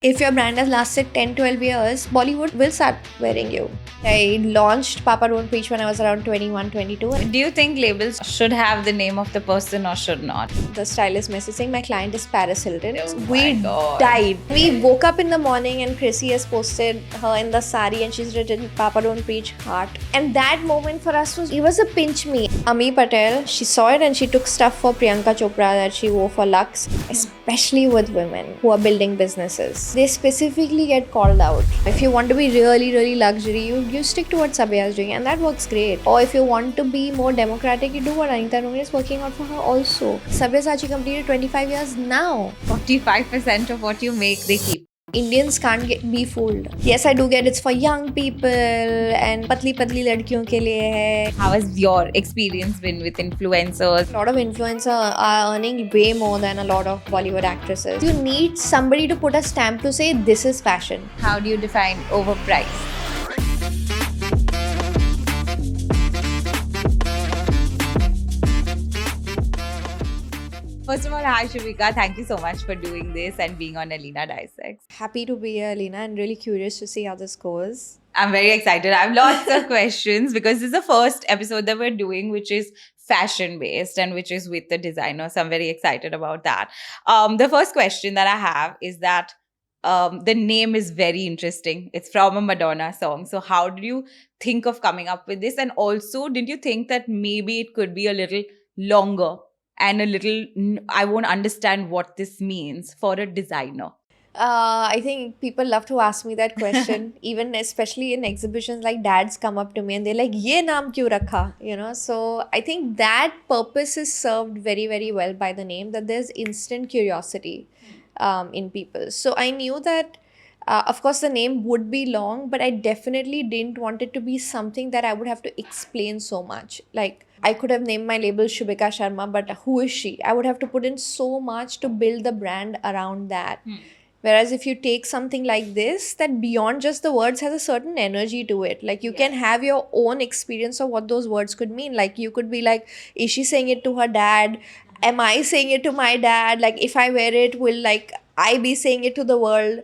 If your brand has lasted 10-12 years, Bollywood will start wearing you. I launched Papa Don't Preach when I was around 21, 22. Do you think labels should have the name of the person or should not? The stylist message saying my client is Paris Hilton. Oh We my God. died. We woke up in the morning and Chrissy has posted her in the sari and she's written Papa Don't Preach heart. And that moment for us was a pinch me. Ami Patel, she saw it and she took stuff for Priyanka Chopra that she wore for Lux, especially with women who are building businesses. They specifically get called out. If you want to be really, really luxury, you stick to what Sabya is doing and that works great. Or if you want to be more democratic, you do what Anita Noor is working out for her also. Sabyasachi completed 25 years now. 45% of what you make, they keep. Indians can't be fooled. Yes, I do get it's for young people and patli ladkiyon ke liye hai. How has your experience been with influencers? A lot of influencers are earning way more than a lot of Bollywood actresses. You need somebody to put a stamp to say this is fashion. How do you define overpriced? First of all, hi Shubhika. Thank you so much for doing this and being on Alina Dissects. Happy to be here, Alina, and really curious to see how this goes. I'm very excited. I have lots of questions because this is the first episode that we're doing, which is fashion based and which is with the designer. So I'm very excited about that. The first question that I have is that the name is very interesting. It's from a Madonna song. So how did you think of coming up with this? And also, did you think that maybe it could be a little longer and a little, I won't understand what this means for a designer? I think people love to ask me that question, even especially in exhibitions. Like dads come up to me and they're like, "Ye naam kyun rakha?" You know. So I think that purpose is served very, very well by the name. That there's instant curiosity in people. So I knew that. Of course, the name would be long, but I definitely didn't want it to be something that I would have to explain so much. Like, I could have named my label Shubhika Sharma, but who is she? I would have to put in so much to build the brand around that. Whereas if you take something like this, that beyond just the words has a certain energy to it. Like you can have your own experience of what those words could mean. Like you could be like, is she saying it to her dad? Am I saying it to my dad? Like if I wear it, will like I be saying it to the world?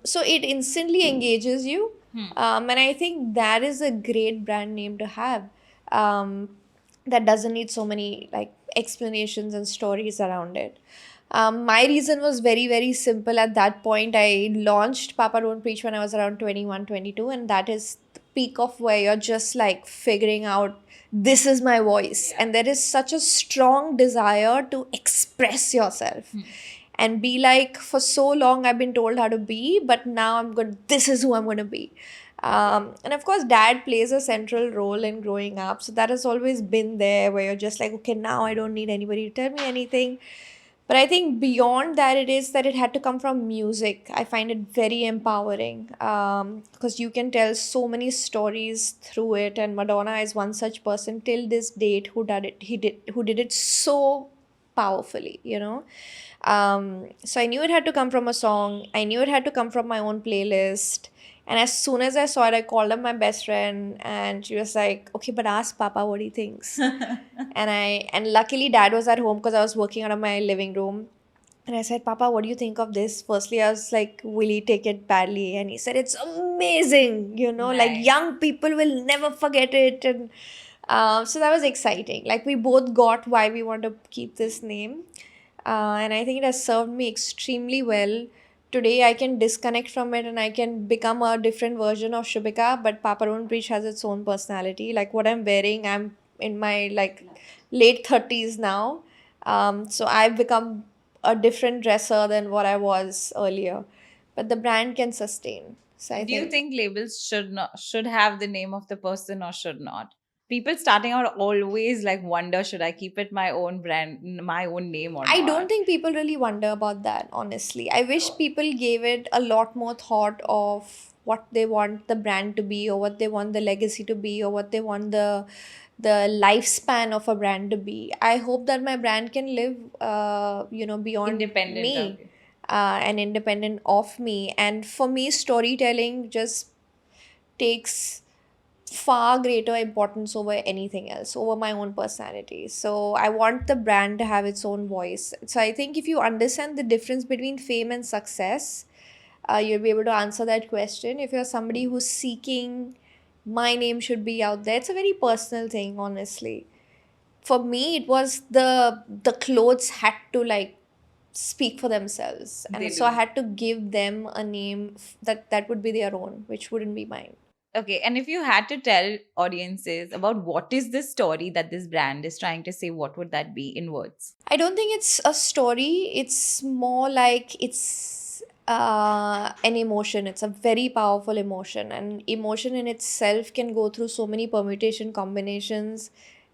So it instantly engages you. And I think that is a great brand name to have. That doesn't need so many like explanations and stories around it. My reason was very, very simple at that point. I launched Papa Don't Preach when I was around 21, 22, and that is the peak of where you're just like figuring out this is my voice. And there is such a strong desire to express yourself and be like, for so long I've been told how to be, but now I'm good, this is who I'm going to be. And of course, dad plays a central role in growing up. So that has always been there where you're just like, okay, now I don't need anybody to tell me anything. But I think beyond that, it is that it had to come from music. I find it very empowering because you can tell so many stories through it. And Madonna is one such person till this date who did it so powerfully, you know. So I knew it had to come from a song. I knew it had to come from my own playlist. And as soon as I saw it, I called up my best friend and she was like, okay, but ask Papa what he thinks. And luckily dad was at home because I was working out of my living room. And I said, Papa, what do you think of this? Firstly, I was like, will he take it badly? And he said, it's amazing. You know, like Nice. young people will never forget it. And so that was exciting. Like we both got why we want to keep this name. And I think it has served me extremely well. Today I can disconnect from it and I can become a different version of Shubhika, but Papa Don't Preach has its own personality. Like what I'm wearing, I'm in my like late 30s now. So I've become a different dresser than what I was earlier. But the brand can sustain. So I Do you think labels should have the name of the person or should not? People starting out always like wonder, should I keep it my own brand, my own name or I not? don't think people really wonder about that, honestly. I wish people gave it a lot more thought of what they want the brand to be or what they want the legacy to be or what they want the lifespan of a brand to be. I hope that my brand can live beyond Independent me of it. and independent of me. And for me, storytelling just takes far greater importance over anything else, over my own personality. So I want the brand to have its own voice. So I think if you understand the difference between fame and success, you'll be able to answer that question. If you're somebody who's seeking, my name should be out there, it's a very personal thing, honestly. For me, it was the clothes had to like speak for themselves, They and so I do. had to give them a name that would be their own, which wouldn't be mine. Okay, and if you had to tell audiences about what is the story that this brand is trying to say, what would that be in words? I don't think it's a story. It's more like it's an emotion. It's a very powerful emotion, and emotion in itself can go through so many permutation combinations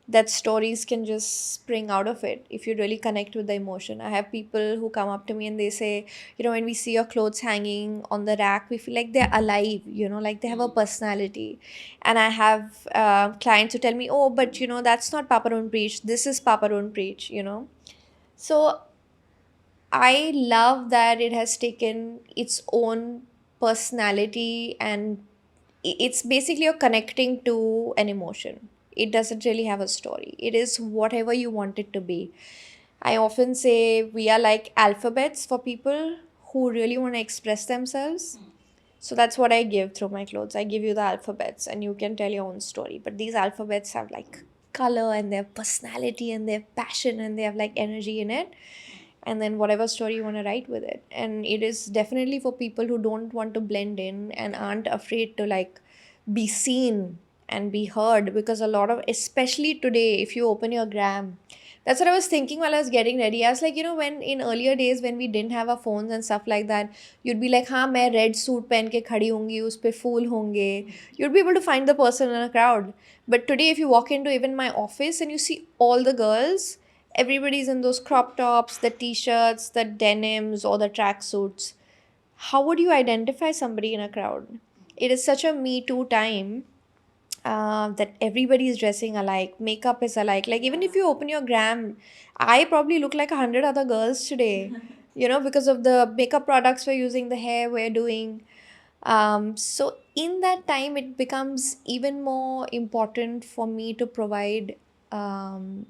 that stories can just spring out of it if you really connect with the emotion. I have people who come up to me and they say, when we see your clothes hanging on the rack, we feel like they're alive, like they have a personality. And I have clients who tell me, oh, but that's not Papa Don't Preach. This is Papa Don't Preach. So I love that it has taken its own personality, and it's basically you're connecting to an emotion. It doesn't really have a story. It is whatever you want it to be. I often say we are like alphabets for people who really want to express themselves. So that's what I give through my clothes. I give you the alphabets and you can tell your own story. But these alphabets have like color and they have personality and they have passion and they have like energy in it. And then whatever story you want to write with it. And it is definitely for people who don't want to blend in and aren't afraid to like be seen and be heard, because a lot of, especially today, if you open your gram, that's what I was thinking while I was getting ready. I was like, when in earlier days when we didn't have our phones and stuff like that, you'd be like, हाँ मैं red suit पहन के खड़ी होंगी, उस पे फूल होंगे. You'd be able to find the person in a crowd. But today, if you walk into even my office and you see all the girls, everybody's in those crop tops, the t-shirts, the denims, or the tracksuits. How would you identify somebody in a crowd? It is such a Me Too time that everybody is dressing alike, makeup is alike. Like, even if you open your gram, I probably look like 100 other girls today, because of the makeup products we're using, the hair we're doing. So, in that time, it becomes even more important for me to provide um,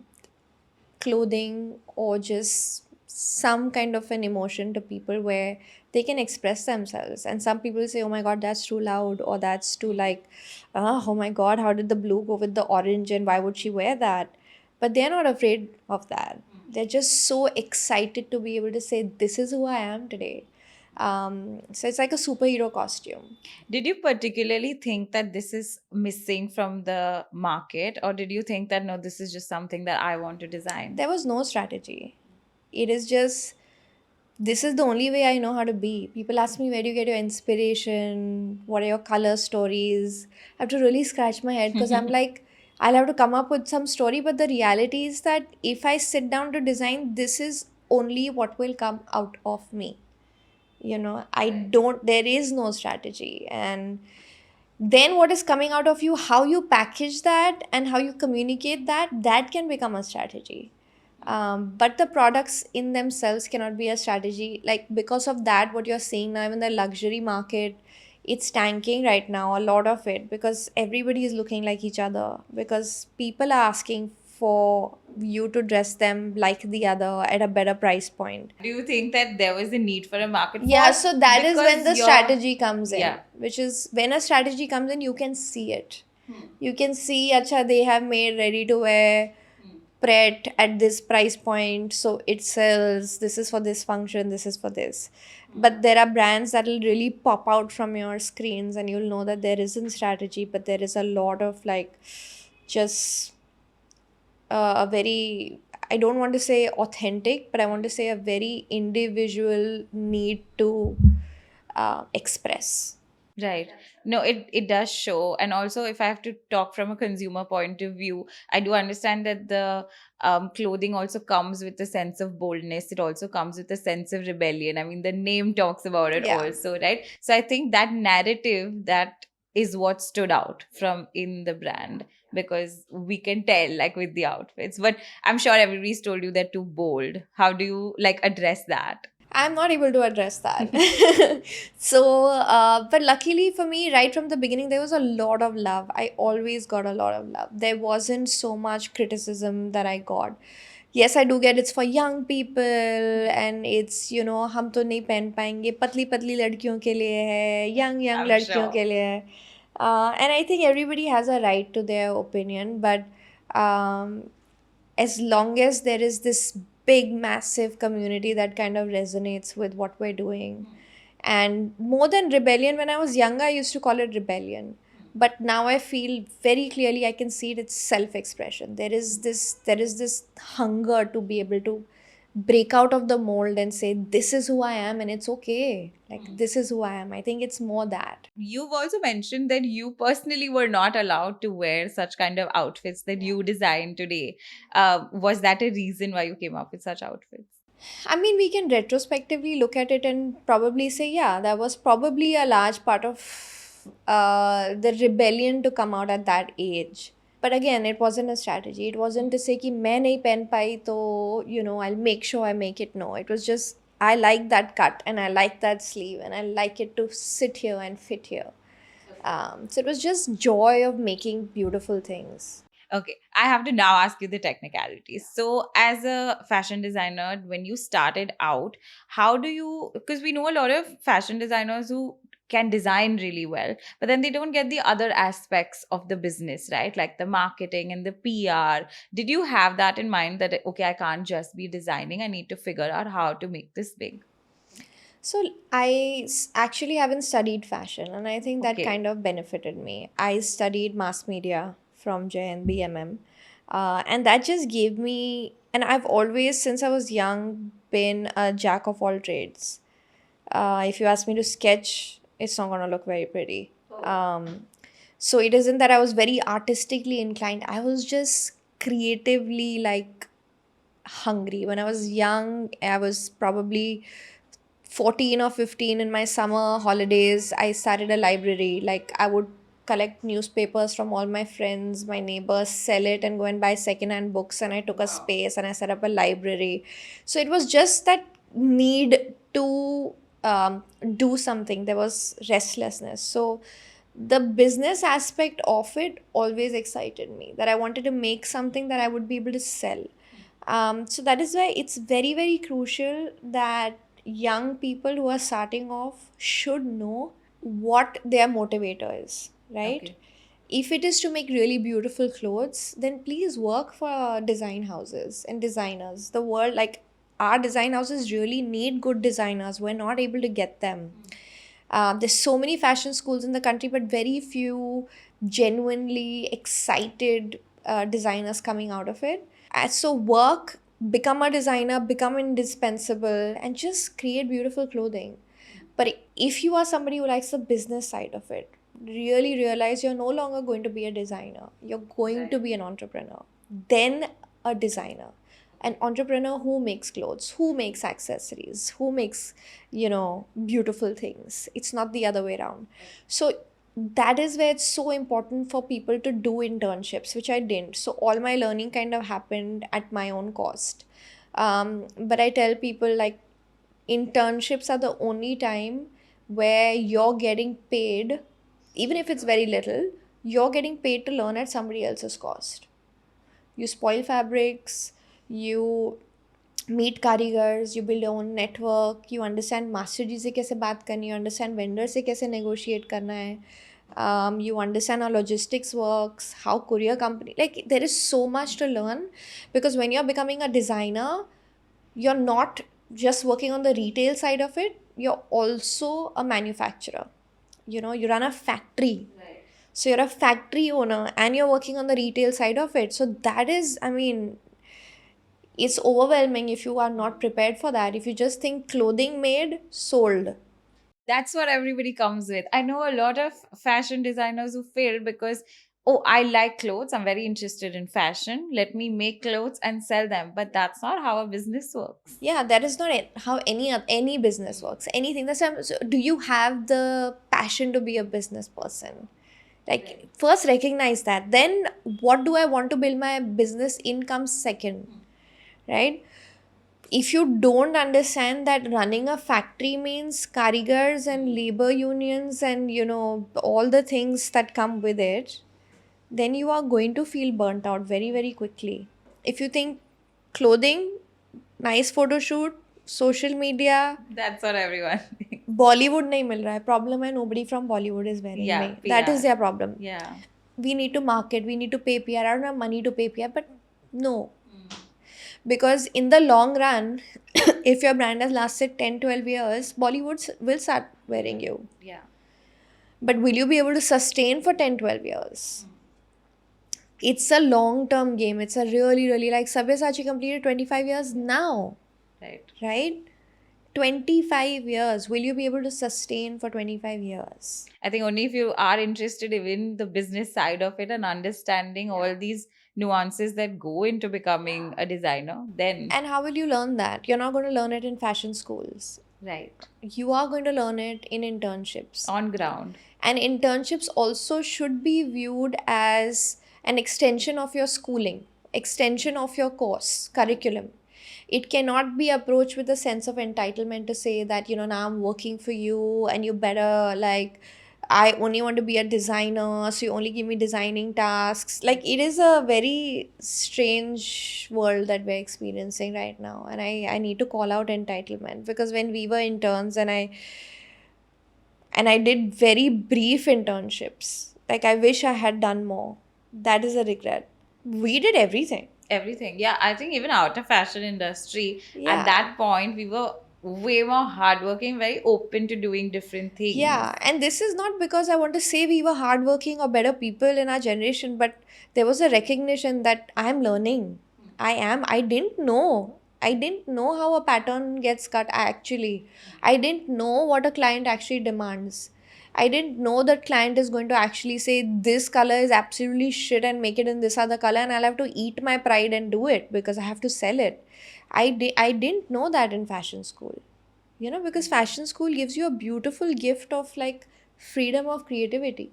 clothing or just some kind of an emotion to people where they can express themselves. And some people say, oh my god, that's too loud, or that's too like, oh my god, how did the blue go with the orange and why would she wear that? But they're not afraid of that. They're just so excited to be able to say, this is who I am today. So it's like a superhero costume. Did you particularly think that this is missing from the market, or did you think that no, this is just something that I want to design? There was no strategy. It is just, this is the only way I know how to be. People ask me, where do you get your inspiration? What are your color stories? I have to really scratch my head because I'm like, I'll have to come up with some story. But the reality is that if I sit down to design, this is only what will come out of me. I don't, there is no strategy. And then what is coming out of you, how you package that and how you communicate that, that can become a strategy. But the products in themselves cannot be a strategy. Like, because of that, what you're seeing now in the luxury market, it's tanking right now, a lot of it, because everybody is looking like each other, because people are asking for you to dress them like the other at a better price point. Do you think that there was a need for a market Yeah, force? so that is when Because the you're- strategy comes in, Yeah. which is when a strategy comes in, you can see it. You can see, acha, they have made ready to wear Pret at this price point, so it sells. This is for this function, this is for this. But there are brands that will really pop out from your screens, and you'll know that there isn't strategy, but there is a lot of like just a very, I don't want to say authentic, but I want to say a very individual need to express. Right. No, it does show. And also, if I have to talk from a consumer point of view, I do understand that the clothing also comes with a sense of boldness. It also comes with a sense of rebellion. I mean, the name talks about it Yeah. also, right? So I think that narrative, that is what stood out from in the brand, because we can tell like with the outfits. But I'm sure everybody's told you they're too bold. How do you like address that? I'm not able to address that. So, but luckily for me, right from the beginning, there was a lot of love. I always got a lot of love. There wasn't so much criticism that I got. yes, I do get it's for young people and it's, हम तो नहीं पहन पाएंगे, पतली पतली लड़कियों के लिए है, young I'm लड़कियों sure. के लिए है. And I think everybody has a right to their opinion, but um, as long as there is this big, massive community that kind of resonates with what we're doing. And more than rebellion, when I was younger, I used to call it rebellion. But now I feel very clearly I can see it, it's self-expression. There is this hunger to be able to break out of the mold and say, this is who I am and it's okay. Like this is who I am. I think it's more that. You've also mentioned that you personally were not allowed to wear such kind of outfits that you design today. Was that a reason why you came up with such outfits? I mean, we can retrospectively look at it and probably say, yeah, that was probably a large part of the rebellion to come out at that age. But again, it wasn't a strategy. It wasn't to say कि मैं नहीं पहन पाई तो I'll make sure I make it. No, it was just I like that cut and I like that sleeve and I like it to sit here and fit here. So it was just joy of making beautiful things. Okay, I have to now ask you the technicalities. So, as a fashion designer, when you started out, how do you, because we know a lot of fashion designers who can design really well, but then they don't get the other aspects of the business, right? Like the marketing and the PR. Did you have that in mind that, okay, I can't just be designing, I need to figure out how to make this big? So actually haven't studied fashion, and I think that Okay. kind of benefited me. I studied mass media from JNBMM, and that just gave me. And I've always, since I was young, been a jack of all trades. If you ask me to sketch, it's not gonna look very pretty. So it isn't that I was very artistically inclined. I was just creatively like hungry. When I was young, I was probably 14 or 15 in my summer holidays. I started a library. Like I would collect newspapers from all my friends, my neighbors, sell it and go and buy secondhand books. And I took a space and I set up a library. So it was just that need to do something. There was restlessness. So the business aspect of it always excited me, that I wanted to make something that I would be able to sell. So that is why it's very, very crucial that young people who are starting off should know what their motivator is, right? Okay. If it is to make really beautiful clothes, then please work for design houses and designers. The world, like our design houses, really need good designers. We're not able to get them. There's so many fashion schools in the country, but very few genuinely excited designers coming out of it. So work, become a designer, become indispensable, and just create beautiful clothing. But if you are somebody who likes the business side of it, really realize you're no longer going to be a designer. You're going to be an entrepreneur, then a designer. An entrepreneur who makes clothes, who makes accessories, who makes, beautiful things. It's not the other way around. So that is where it's so important for people to do internships, which I didn't. So all my learning kind of happened at my own cost. But I tell people like internships are the only time where you're getting paid, even if it's very little, you're getting paid to learn at somebody else's cost. You spoil fabrics, you meet karigars, you build your own network, you understand master जी से कैसे बात करनी है, you understand vendor से कैसे negotiate करना है, you understand how logistics works, how courier company, like there is so much to learn, because when you're becoming a designer, you're not just working on the retail side of it, you're also a manufacturer. You run a factory. So you're a factory owner and you're working on the retail side of it. So that is, I mean, it's overwhelming if you are not prepared for that. If you just think clothing made, sold. That's what everybody comes with. I know a lot of fashion designers who fail because, oh, I like clothes. I'm very interested in fashion. Let me make clothes and sell them. But that's not how a business works. Yeah, that is not how any business works. Anything. So do you have the passion to be a business person? Like first recognize that. Then what do I want to build my business in comes second, right? If you don't understand that running a factory means karigars and labor unions and all the things that come with it, then you are going to feel burnt out very, very quickly. If you think clothing, nice photo shoot, social media. That's what everyone thinks. Bollywood nahi mil raha hai. Problem hai nobody from Bollywood is wearing Yeah, me. That is PR. their problem. Yeah. We need to market, we need to pay PR. I don't have money to pay PR, but no. Because in the long run, if your brand has lasted 10, 12 years, Bollywood will start wearing you. Yeah. But will you be able to sustain for 10, 12 years? It's a long term game. It's a really, really like Sabyasachi completed 25 years now, Right. right? 25 years. Will you be able to sustain for 25 years? I think only if you are interested in the business side of it and understanding all these nuances that go into becoming a designer, then And how will you learn that? You're not going to learn it in fashion schools. right You are going to learn it in internships. on ground. And internships also should be viewed as an extension of your schooling, extension of your course, curriculum. It cannot be approached with a sense of entitlement to say that, now I'm working for you and you better, like, I only want to be a designer, so you only give me designing tasks. Like, it is a very strange world that we're experiencing right now. And I need to call out entitlement, because when we were interns and I did very brief internships, like, I wish I had done more. That is a regret. We did everything. Everything. Yeah, I think even out of fashion industry, Yeah. at that point, we were way more hardworking, very open to doing different things. Yeah, and this is not because I want to say we were hardworking or better people in our generation, but there was a recognition that I am learning. I didn't know. I didn't know how a pattern gets cut actually. I didn't know what a client actually demands. I didn't know that client is going to actually say this color is absolutely shit and make it in this other color, and I'll have to eat my pride and do it because I have to sell it. I didn't know that in fashion school. Because fashion school gives you a beautiful gift of like freedom of creativity.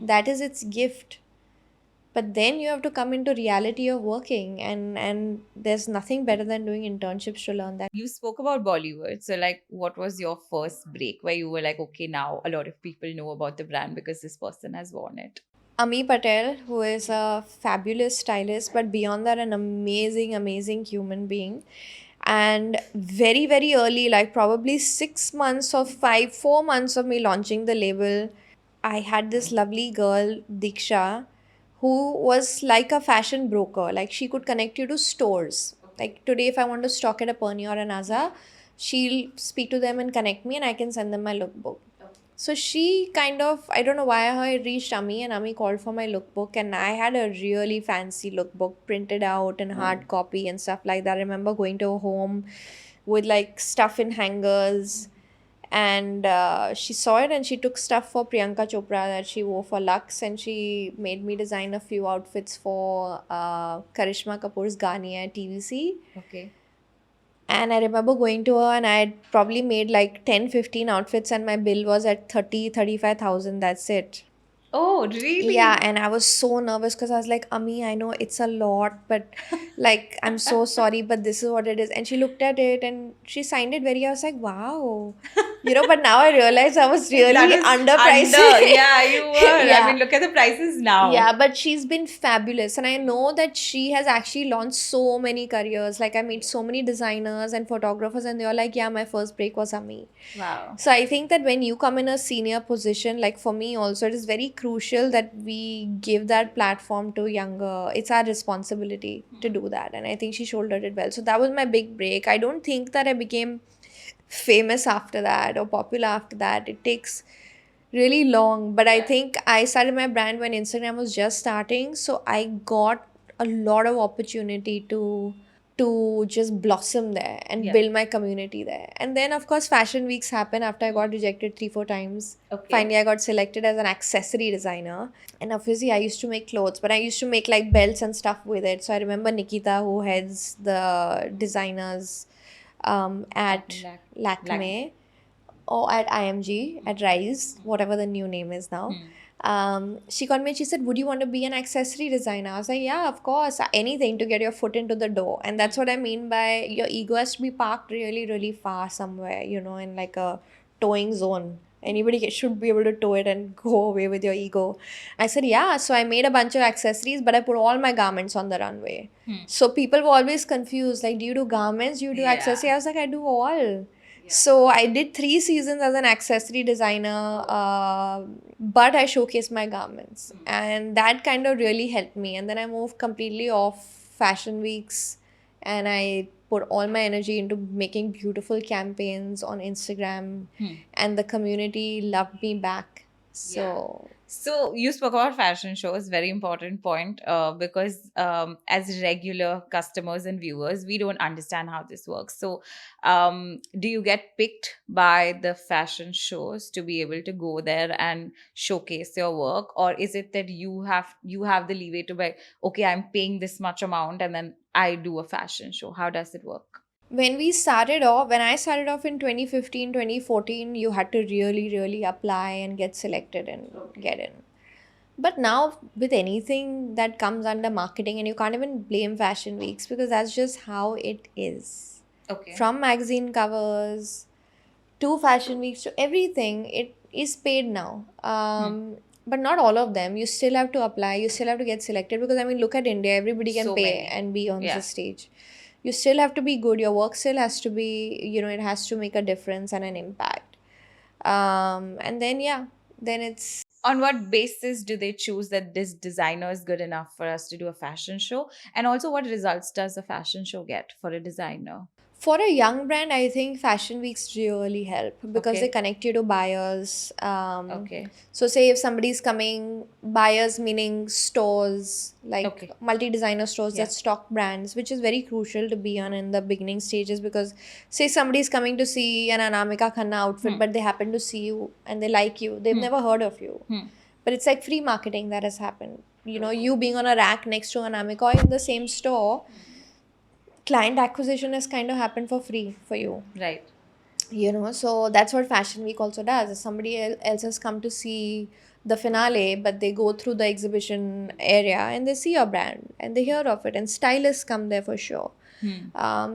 That is its gift. But then you have to come into reality of working, and there's nothing better than doing internships to learn that. You spoke about Bollywood. So, like, what was your first break where you were like, okay, now a lot of people know about the brand because this person has worn it? Ami Patel, who is a fabulous stylist, but beyond that, an amazing, amazing human being. And very, very early, like probably 6 months or 4 months of me launching the label, I had this lovely girl, Diksha, who was like a fashion broker. Like, she could connect you to stores. Like, today, if I want to stock at a Perni or an Aza, she'll speak to them and connect me, and I can send them my lookbook. So she kind of, I don't know why I reached Ami, and Ami called for my lookbook, and I had a really fancy lookbook printed out in hard copy and stuff like that. I remember going to a home with like stuff in hangers, and she saw it and she took stuff for Priyanka Chopra that she wore for Lux, and she made me design a few outfits for Karishma Kapoor's Gaani at TVC. Okay. And I remember going to her, and I had probably made like 10, 15 outfits, and my bill was at 35,000. That's it. Oh, really? Yeah, and I was so nervous because I was like, Ami, I know it's a lot, but like, I'm so sorry, but this is what it is. And she looked at it and she signed it I was like, wow. But now I realize I was really That is underpriced. Yeah, you were. Yeah. I mean, look at the prices now. Yeah, but she's been fabulous. And I know that she has actually launched so many careers. Like, I meet so many designers and photographers, and they're like, yeah, my first break was Ami. Wow. So I think that when you come in a senior position, like for me also, it is very crucial that we give that platform to younger. It's our responsibility to do that. And I think she shouldered it well. So that was my big break. I don't think that I became famous after that or popular after that. It takes really long. But I think I started my brand when Instagram was just starting. So I got a lot of opportunity to just blossom there and Yeah. build my community there. And then, of course, fashion weeks happen after I got rejected 3-4 times. Okay. Finally, I got selected as an accessory designer. And obviously, I used to make clothes, but I used to make like belts and stuff with it. So I remember Nikita, who heads the designers at Lakme or at IMG, at Rise, whatever the new name is now. She called me and she said, would you want to be an accessory designer? I was like, yeah, of course, anything to get your foot into the door. And that's what I mean by your ego has to be parked really, really far somewhere, in like a towing zone. Anybody should be able to tow it and go away with your ego. I said, yeah. So I made a bunch of accessories, but I put all my garments on the runway. So people were always confused, like, do you do garments? Do you do accessories? I was like, I do all. So I did 3 seasons as an accessory designer, but I showcased my garments, and that kind of really helped me. And then I moved completely off fashion weeks, and I put all my energy into making beautiful campaigns on Instagram, and the community loved me back. So So you spoke about fashion shows, very important point, because as regular customers and viewers, we don't understand how this works. So, do you get picked by the fashion shows to be able to go there and showcase your work, or is it that you have the leeway to be, okay, I'm paying this much amount and then I do a fashion show? How does it work? when I started off in 2015, 2014, you had to really, really apply and get selected and get in. But now, with anything that comes under marketing, and you can't even blame fashion weeks because that's just how it is. Okay. From magazine covers to fashion weeks to everything, it is paid now. But not all of them. You still have to apply, you still have to get selected because, I mean, look at India, everybody can So pay many. and be on Yeah. the stage. You still have to be good, your work still has to be, it has to make a difference and an impact. And then, yeah, then it's On what basis do they choose that this designer is good enough for us to do a fashion show? And also, what results does a fashion show get for a designer? for a young brand. I think fashion weeks really help because they Okay. connect you to buyers. Okay. So say if somebody's coming, buyers meaning stores, like Okay. multi-designer stores Yeah. that stock brands, which is very crucial to be on in the beginning stages, because say somebody's coming to see an Anamika Khanna outfit, but they happen to see you and they like you. They've never heard of you. But it's like free marketing that has happened. You being on a rack next to Anamika or in the same store, client acquisition has kind of happened for free for you. Right. So that's what fashion week also does. If somebody else has come to see the finale, but they go through the exhibition area and they see your brand and they hear of it, and stylists come there for sure.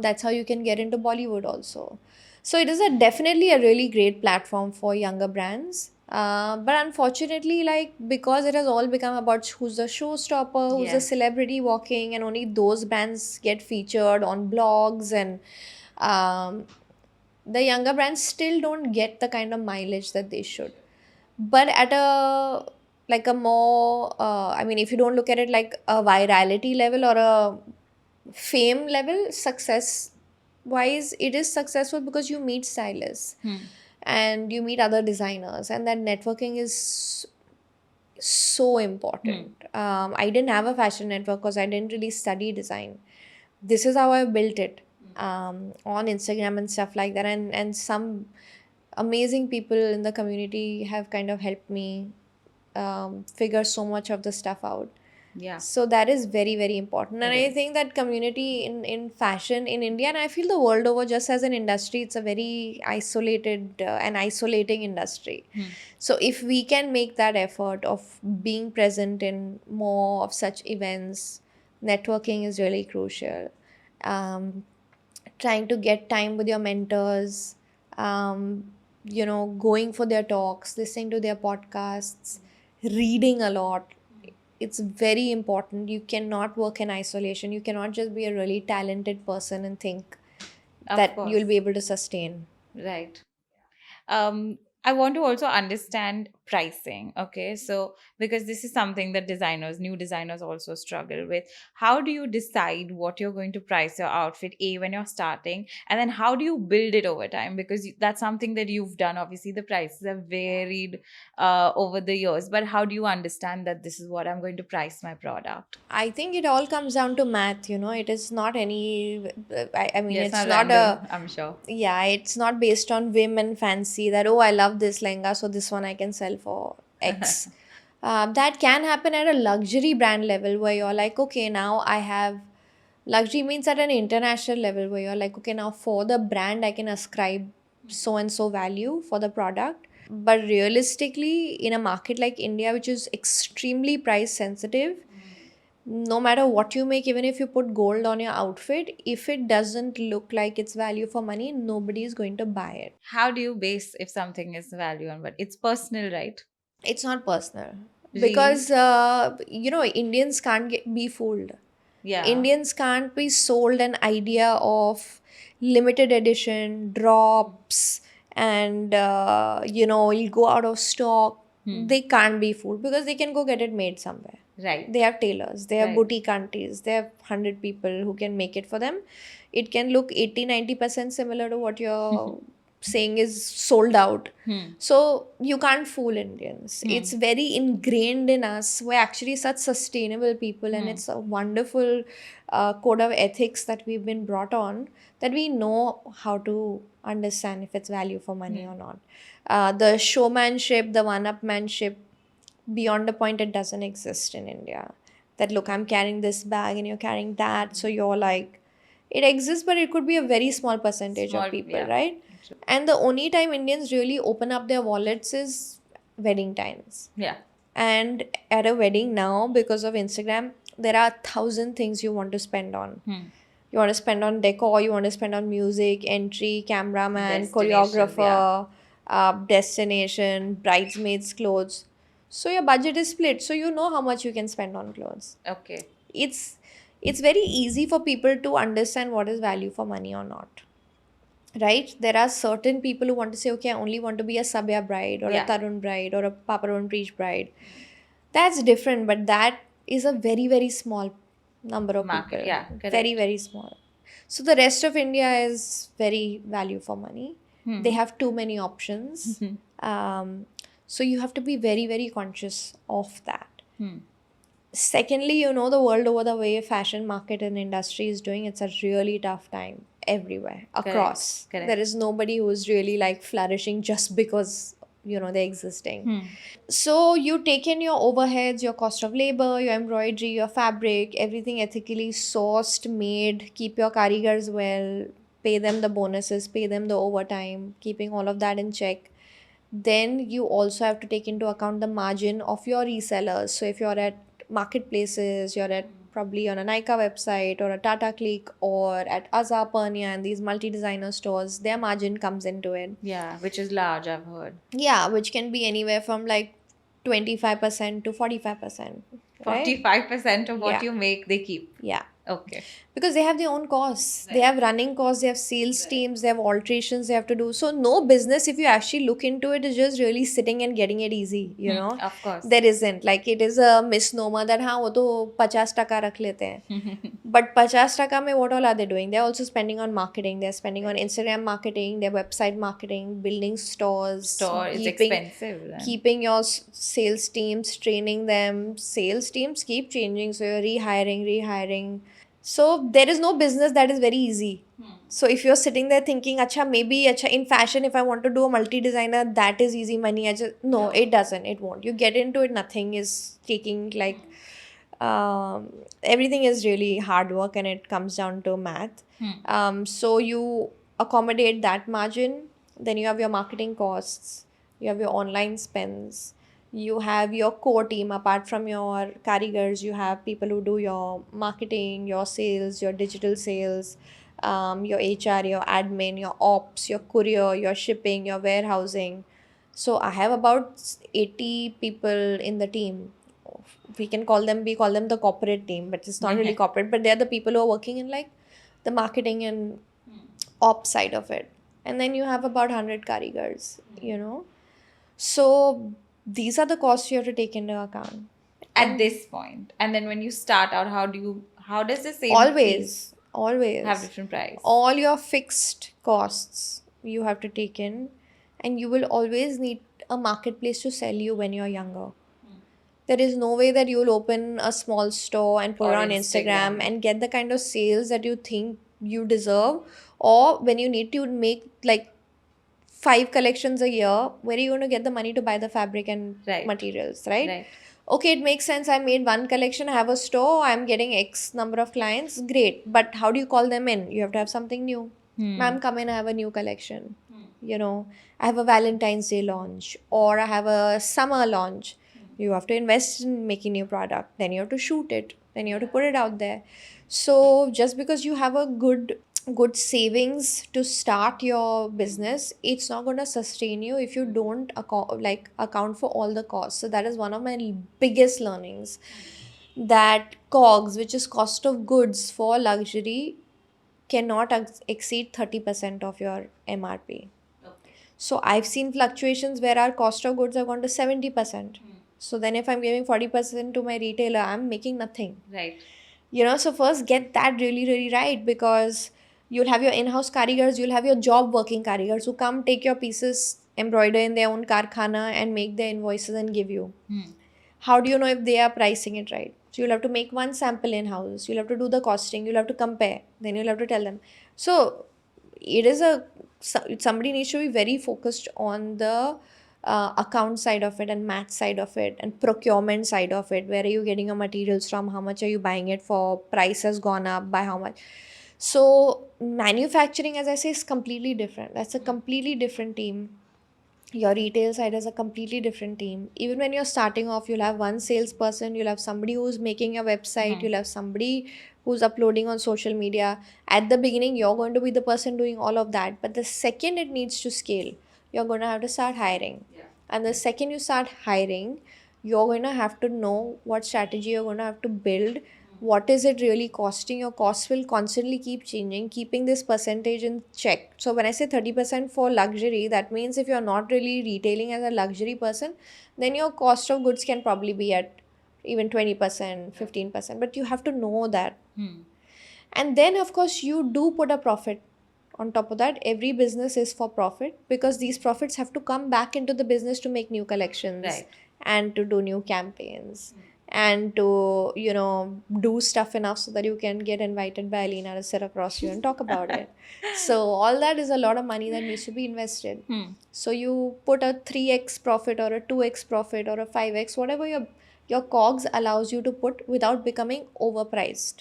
That's how you can get into Bollywood also. So it is definitely a really great platform for younger brands. But unfortunately, like, because it has all become about who's the showstopper, who's the Yes. celebrity walking, and only those brands get featured on blogs, and um, the younger brands still don't get the kind of mileage that they should. But at a more, I mean, if you don't look at it like a virality level or a fame level, success wise, it is successful because you meet stylists and you meet other designers, and that networking is so important. I didn't have a fashion network because I didn't really study design. This is how I built it, on Instagram and stuff like that, and some amazing people in the community have kind of helped me figure so much of the stuff out. Yeah. So that is very, very important. And It I is. think that community in fashion in India, and I feel the world over, just as an industry, it's a very isolated and isolating industry. So if we can make that effort of being present in more of such events, networking is really crucial. Um, Trying to get time with your mentors, going for their talks, listening to their podcasts, reading a lot. It's very important. You cannot work in isolation. You cannot just be a really talented person and think Of that course. you'll be able to sustain. Right. I want to also understand pricing. Okay. So, because this is something that new designers also struggle with. How do you decide what you're going to price your outfit, when you're starting? And then how do you build it over time? Because that's something that you've done. Obviously, the prices have varied over the years, but how do you understand that this is what I'm going to price my product? I think it all comes down to math. It is not any. I mean, Yes, it's not not random, I'm sure. yeah, it's not based on whim and fancy that, oh, I love this lehenga, so this one I can sell for X. That can happen at a luxury brand level where you're like, okay, now I have luxury means at an international level where you're like, okay, now for the brand I can ascribe so and so value for the product. But realistically, in a market like India, which is extremely price sensitive, No matter what you make, even if you put gold on your outfit, if it doesn't look like it's value for money, nobody is going to buy it. How do you base if something is value on what? It's personal, right? It's not personal Really? because Indians can't be fooled. Yeah. Indians can't be sold an idea of limited edition drops and you'll go out of stock. Hmm. They can't be fooled because they can go get it made somewhere. Right. They have tailors, they have Right. boutique aunties, they have 100 people who can make it for them. It can look 80-90% similar to what you're saying is sold out. Hmm. So you can't fool Indians. Hmm. It's very ingrained in us. We're actually such sustainable people, and it's a wonderful code of ethics that we've been brought on, that we know how to understand if it's value for money or not. The showmanship, the one-upmanship, beyond the point, it doesn't exist in India. That look, I'm carrying this bag and you're carrying that, so you're like, it exists, but it could be a very small percentage Small, of people, yeah. right? And the only time Indians really open up their wallets is wedding times. Yeah. And at a wedding now, because of Instagram, there are 1,000 things you want to spend on. You want to spend on decor, you want to spend on music, entry, cameraman, Destinations, choreographer, destination, bridesmaids, clothes. So your budget is split. So you know how much you can spend on clothes. Okay. It's very easy for people to understand what is value for money or not. Right? There are certain people who want to say, okay, I only want to be a Sabya bride or Yeah. a Tarun bride or a Paparon Preach bride. That's different, but that is a very, very small number of Market, people. yeah, correct. Very, very small. So the rest of India is very value for money. They have too many options. So you have to be very, very conscious of that. Secondly, the world over, the way fashion market and industry is doing, it's a really tough time everywhere, across. Correct. There is nobody who's really like flourishing just because, they're existing. So you take in your overheads, your cost of labor, your embroidery, your fabric, everything ethically sourced, made, keep your karigars well, pay them the bonuses, pay them the overtime, keeping all of that in check. Then you also have to take into account the margin of your resellers. So if you're at marketplaces, you're at probably on a Nykaa website or a Tata Click or at Azar Pernia and these multi-designer stores, their margin comes into it. Yeah, which is large, I've heard. Yeah, which can be anywhere from like 25% to 45%. Right? 45% of what Yeah. you make, they keep. Yeah. Okay. Because they have their own costs. They have running costs, they have sales teams, they have alterations they have to do. So no business, if you actually look into it, is just really sitting and getting it easy, Of course. There isn't. Like, it is a misnomer that हाँ वो तो 50% रख लेते हैं. But 50% में what all are they doing? They're also spending on marketing. They're spending on Instagram marketing, their website marketing, building stores. Store is expensive. Then. Keeping your sales teams, training them. Sales teams keep changing. So you're rehiring. So there is no business that is very easy. So if you're sitting there thinking, maybe in fashion, if I want to do a multi-designer, that is easy money. No, it doesn't. It won't. You get into it, nothing is taking like... everything is really hard work and it comes down to math. So you accommodate that margin, then you have your marketing costs, you have your online spends, you have your core team. Apart from your karigars, you have people who do your marketing, your sales, your digital sales, your HR, your admin, your ops, your courier, your shipping, your warehousing. So I have about 80 people in the team. We call them the corporate team, but it's not really corporate, but they're the people who are working in like the marketing and ops side of it. And then you have about 100 karigars, So these are the costs you have to take into account. At this point. And then when you start out, how does the same Always have different price? all your fixed costs you have to take in, and you will always need a marketplace to sell you when you're younger. There is no way that you'll open a small store and put Or it on Instagram. Instagram and get the kind of sales that you think you deserve, or when you need to make like 5 collections a year, where are you going to get the money to buy the fabric and Right. materials, right? Right. Okay, it makes sense. I made one collection, I have a store, I'm getting X number of clients, great. But how do you call them in? You have to have something new. Ma'am, come in, I have a new collection. I have a Valentine's Day launch, or I have a summer launch. You have to invest in making new product. Then you have to shoot it. then you have to put it out there. So just because you have a good savings to start your business, it's not going to sustain you if you don't account for all the costs. So that is one of my biggest learnings, that COGS, which is cost of goods for luxury, cannot exceed 30% of your MRP. So I've seen fluctuations where our cost of goods have gone to 70%. So then if I'm giving 40% to my retailer, I'm making nothing. Right. So first get that really, really right, because you'll have your in-house karigars, you'll have your job working karigars who come take your pieces, embroider in their own karkhana and make their invoices and give you. How do you know if they are pricing it right? So you'll have to make one sample in-house, you'll have to do the costing, you'll have to compare, then you'll have to tell them. So it is somebody needs to be very focused on the account side of it and math side of it and procurement side of it. Where are you getting your materials from? How much are you buying it for? Price has gone up by how much? So manufacturing, as I say, is completely different. That's a completely different team. Your retail side is a completely different team. Even when you're starting off, you'll have one salesperson, you'll have somebody who's making your website, you'll have somebody who's uploading on social media. At the beginning, you're going to be the person doing all of that. But the second it needs to scale, you're going to have to start hiring. And the second you start hiring, you're going to have to know what strategy you're going to have to build. What is it really costing? Your costs will constantly keep changing, keeping this percentage in check. So when I say 30% for luxury, that means if you're not really retailing as a luxury person, then your cost of goods can probably be at even 20%, 15%. But you have to know that. And then, of course, you do put a profit on top of that. Every business is for profit, because these profits have to come back into the business to make new collections, Right. and to do new campaigns, and to do stuff enough so that you can get invited by Alina to sit across you and talk about it. So all that is a lot of money that needs to be invested. So you put a 3x profit or a 2x profit or a 5x, whatever your COGS allows you to put, without becoming overpriced.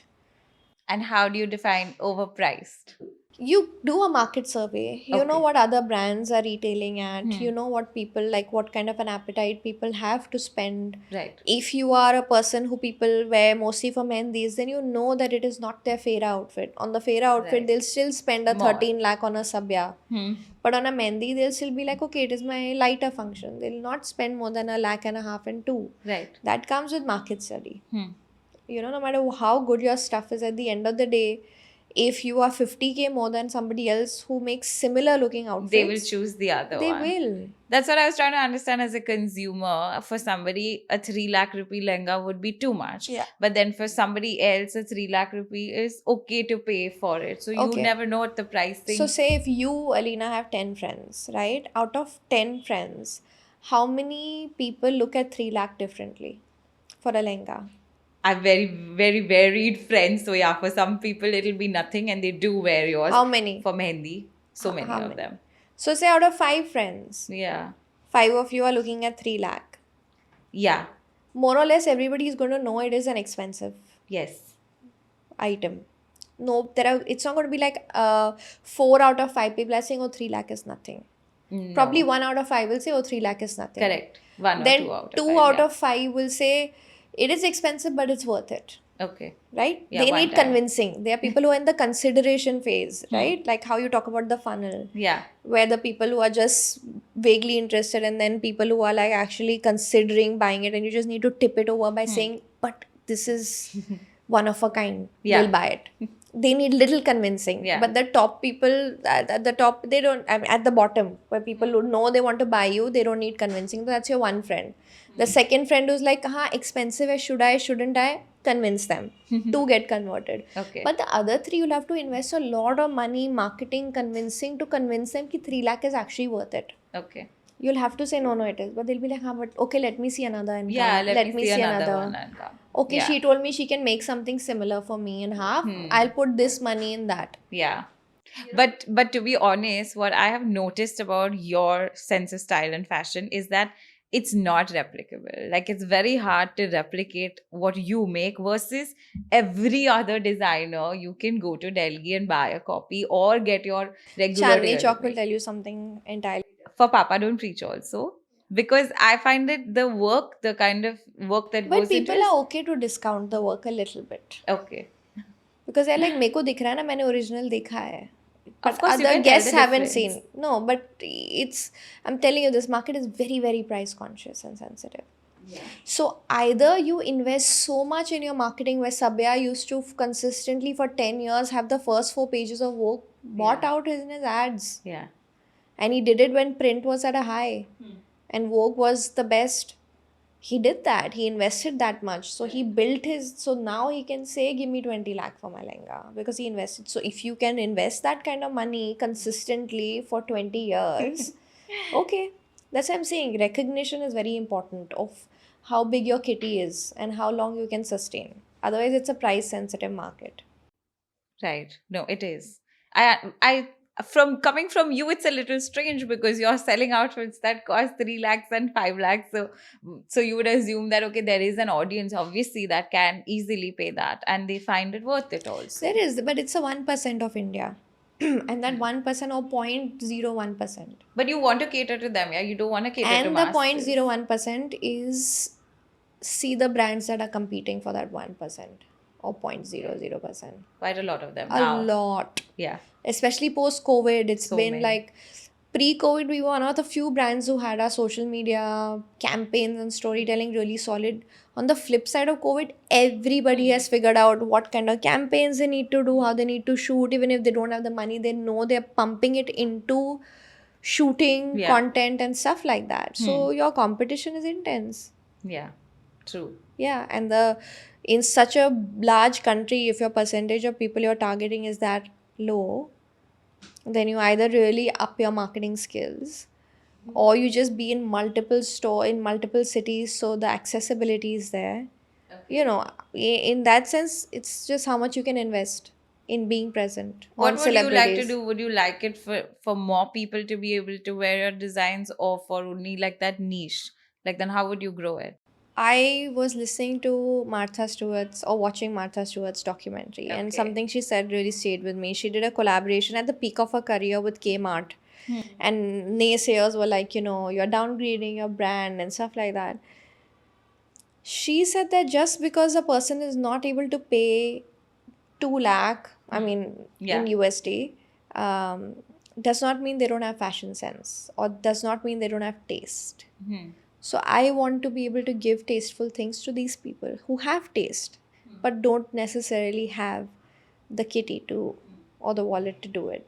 And how do you define overpriced? You do a market survey. You know Okay. what other brands are retailing at. Hmm. You know what people like, what kind of an appetite people have to spend. Right. If you are a person who people wear mostly for mehndis, then you know that it is not their Fera outfit. On the Fera outfit, Right. they'll still spend a More. 13 lakh on a sabya. But on a mehndi, they'll still be like, okay, it is my lighter function. They'll not spend more than 1.5 lakh and 2. Right. That comes with market study. No matter how good your stuff is, at the end of the day, if you are 50K more than somebody else who makes similar looking outfits, They will choose the other they one. will. That's what I was trying to understand as a consumer. For somebody, a 3 lakh rupee lehenga would be too much. Yeah. But then for somebody else, a 3 lakh rupee is okay to pay for it. So you Okay. never know what the pricing. So say if you, Alina, have 10 friends, right? Out of 10 friends, how many people look at 3 lakh differently for a lehenga? I have very, very varied friends. So yeah, for some people it'll be nothing and they do wear yours. How many? For mehendi. So How- many how of many? them. So say out of 5 friends, Yeah. 5 of you are looking at 3 lakh. Yeah. More or less everybody is going to know it is an expensive Yes. item. No, it's not going to be like 4 out of 5 people are saying, oh, 3 lakh is nothing. No. Probably 1 out of 5 will say, oh, 3 lakh is nothing. Correct. 1 or Then 2 out of 2 5. out Yeah. of 5 will say, it is expensive, but it's worth it. Okay. Right? Yeah, They one need time. convincing. There are people who are in the consideration phase, right? Like how you talk about the funnel, Yeah. where the people who are just vaguely interested, and then people who are like actually considering buying it, and you just need to tip it over by saying, but this is one of a kind. Yeah. They'll buy it. They need little convincing. Yeah. But the top people at the top, they don't, I mean, at the bottom, where people who know they want to buy you, they don't need convincing. That's your one friend. The second friend who's like, expensive, should I, shouldn't I? Convince them to get converted. Okay. But the other 3, you'll have to invest a lot of money, marketing, convincing, to convince them that 3 lakh is actually worth it. Okay. You'll have to say, no, it is. But they'll be like, but okay, let me see another income. Yeah, let me see another one and come. Okay, Yeah. she told me she can make something similar for me in half. I'll put this money in that. Yeah. But to be honest, what I have noticed about your sense of style and fashion is that it's not replicable. Like it's very hard to replicate what you make versus every other designer. You can go to Delhi and buy a copy or get your regular Chandni real Chowk will made. tell you something entirely. For Papa Don't Preach also. because I find it the kind of work that But goes into people it. are okay to discount the work a little bit. Okay. Because they're like, मेरे को दिख रहा है ना, मैंने original देखा है. Of But course, you other can tell the guests haven't difference. seen. No, but I'm telling you, this market is very, very price conscious and sensitive. So either you invest so much in your marketing, where Sabya used to consistently for 10 years have the first 4 pages of Vogue bought Yeah. out in his ads. Yeah. And he did it when print was at a high and Vogue was the best. He did that. He invested that much. So he built his. So now he can say, give me 20 lakh for my lehenga because he invested. So if you can invest that kind of money consistently for 20 years, okay. That's what I'm saying. Recognition is very important of how big your kitty is and how long you can sustain. Otherwise, it's a price sensitive market. Right. No, it is. I from coming from you, it's a little strange because you're selling outfits that cost 3 lakhs and 5 lakhs. So you would assume that okay, there is an audience obviously that can easily pay that, and they find it worth it also. There is, but it's a 1% of India. And that 1% or 0.01%. But you want to cater to them, yeah. You don't want to cater to And the masses. 0.01% is see the brands that are competing for that 1% or 0.00%. Quite a lot of them A now. lot. Yeah. Especially post COVID. It's So been many. like pre COVID, we were one of the few brands who had our social media campaigns and storytelling really solid. On the flip side of COVID, everybody has figured out what kind of campaigns they need to do, how they need to shoot. Even if they don't have the money, they know they're pumping it into shooting Yeah. content and stuff like that. So your competition is intense. Yeah. True. Yeah, and the in such a large country, if your percentage of people you're targeting is that low, then you either really up your marketing skills or you just be in multiple cities so the accessibility is there. You know, in that sense, it's just how much you can invest in being present What on would you like to celebrities. do? Would you like it for more people to be able to wear your designs, or for only like that niche? Like then how would you grow it? I was listening to Martha Stewart's or watching Martha Stewart's documentary, and Okay. something she said really stayed with me. She did a collaboration at the peak of her career with Kmart, and naysayers were like, you're downgrading your brand and stuff like that. She said that just because a person is not able to pay 2 lakh, I mean, Yeah. in USD, does not mean they don't have fashion sense or does not mean they don't have taste. So I want to be able to give tasteful things to these people who have taste but don't necessarily have the kitty to or the wallet to do it.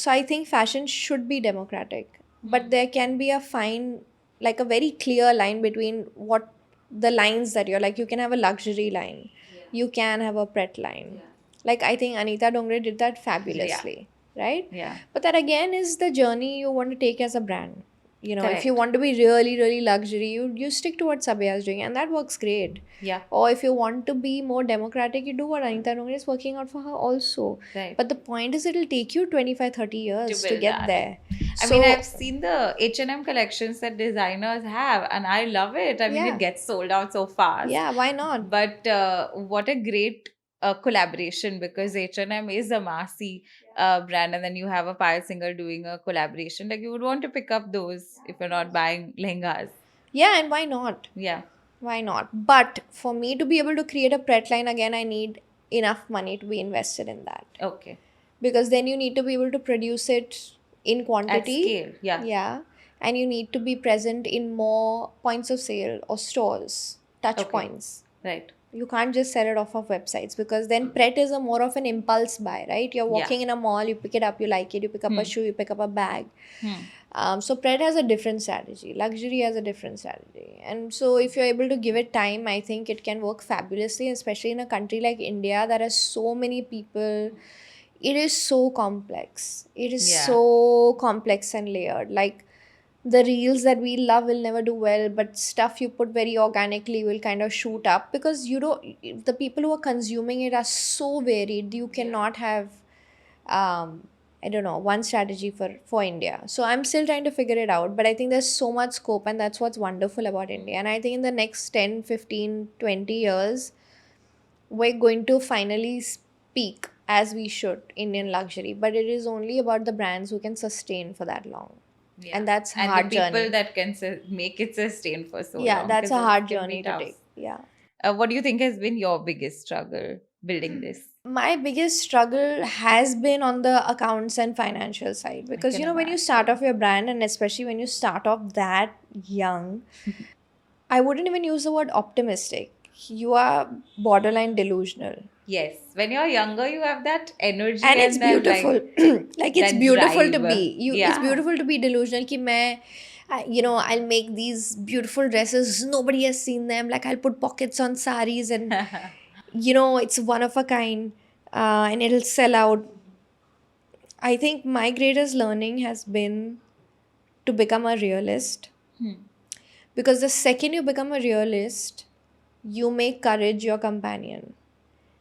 So I think fashion should be democratic, but there can be a fine, like a very clear line between what the lines that you're like. You can have a luxury line, you can have a Pret line. Like I think Anita Dongre did that fabulously, right? Yeah. But that again is the journey you want to take as a brand. If you Correct. want to be really, really luxury, you stick to what Sabya is doing, and that works great. Yeah. Or if you want to be more democratic, you do what Anita Dongre is working out for her also. Right. But the point is, it'll take you 25-30 years to build get that. there. I mean, I've seen the H&M collections that designers have, and I love it. I mean, Yeah. it gets sold out so fast. Yeah, why not? But what a great collaboration, because H&M is a massy brand, and then you have a Payal Singer doing a collaboration. Like you would want to pick up those if you're not buying lehengas. Yeah, and why not? Yeah. Why not? But for me to be able to create a Pret line again, I need enough money to be invested in that. Okay. Because then you need to be able to produce it in At quantity. scale. Yeah. Yeah. And you need to be present in more points of sale or stores, touch Okay. points. Right. You can't just sell it off of websites, because then Pret is a more of an impulse buy, right? You're walking in a mall, you pick it up, you like it, you pick up a shoe, you pick up a bag. So Pret has a different strategy. Luxury has a different strategy. And so if you're able to give it time, I think it can work fabulously, especially in a country like India that has so many people. It is so complex. It is Yeah. so complex and layered. Like the reels that we love will never do well, but stuff you put very organically will kind of shoot up, because the people who are consuming it are so varied. You cannot have I don't know, one strategy for India. So I'm still trying to figure it out, but I think there's so much scope, and that's what's wonderful about India. And I think in the next 10, 15, 20 years, we're going to finally speak as we should Indian luxury, but it is only about the brands who can sustain for that long. Yeah. And that's a And hard the people journey. that can make it sustain for so Yeah, long, that's because a it hard can be journey to tough. take. Yeah. What do you think has been your biggest struggle building this? My biggest struggle has been on the accounts and financial side, I because can when you start imagine. off your brand, and especially when you start off that young, I wouldn't even use the word optimistic. You are borderline delusional. Yes, when you're younger, you have that energy And it's and that beautiful. like Like it's that beautiful to drive. be. It's Yeah. beautiful to be delusional. Ki main, I'll make these beautiful dresses. Nobody has seen them. Like I'll put pockets on saris, and it's one of a kind, and it'll sell out. I think my greatest learning has been to become a realist, Hmm. because the second you become a realist, you make courage your companion.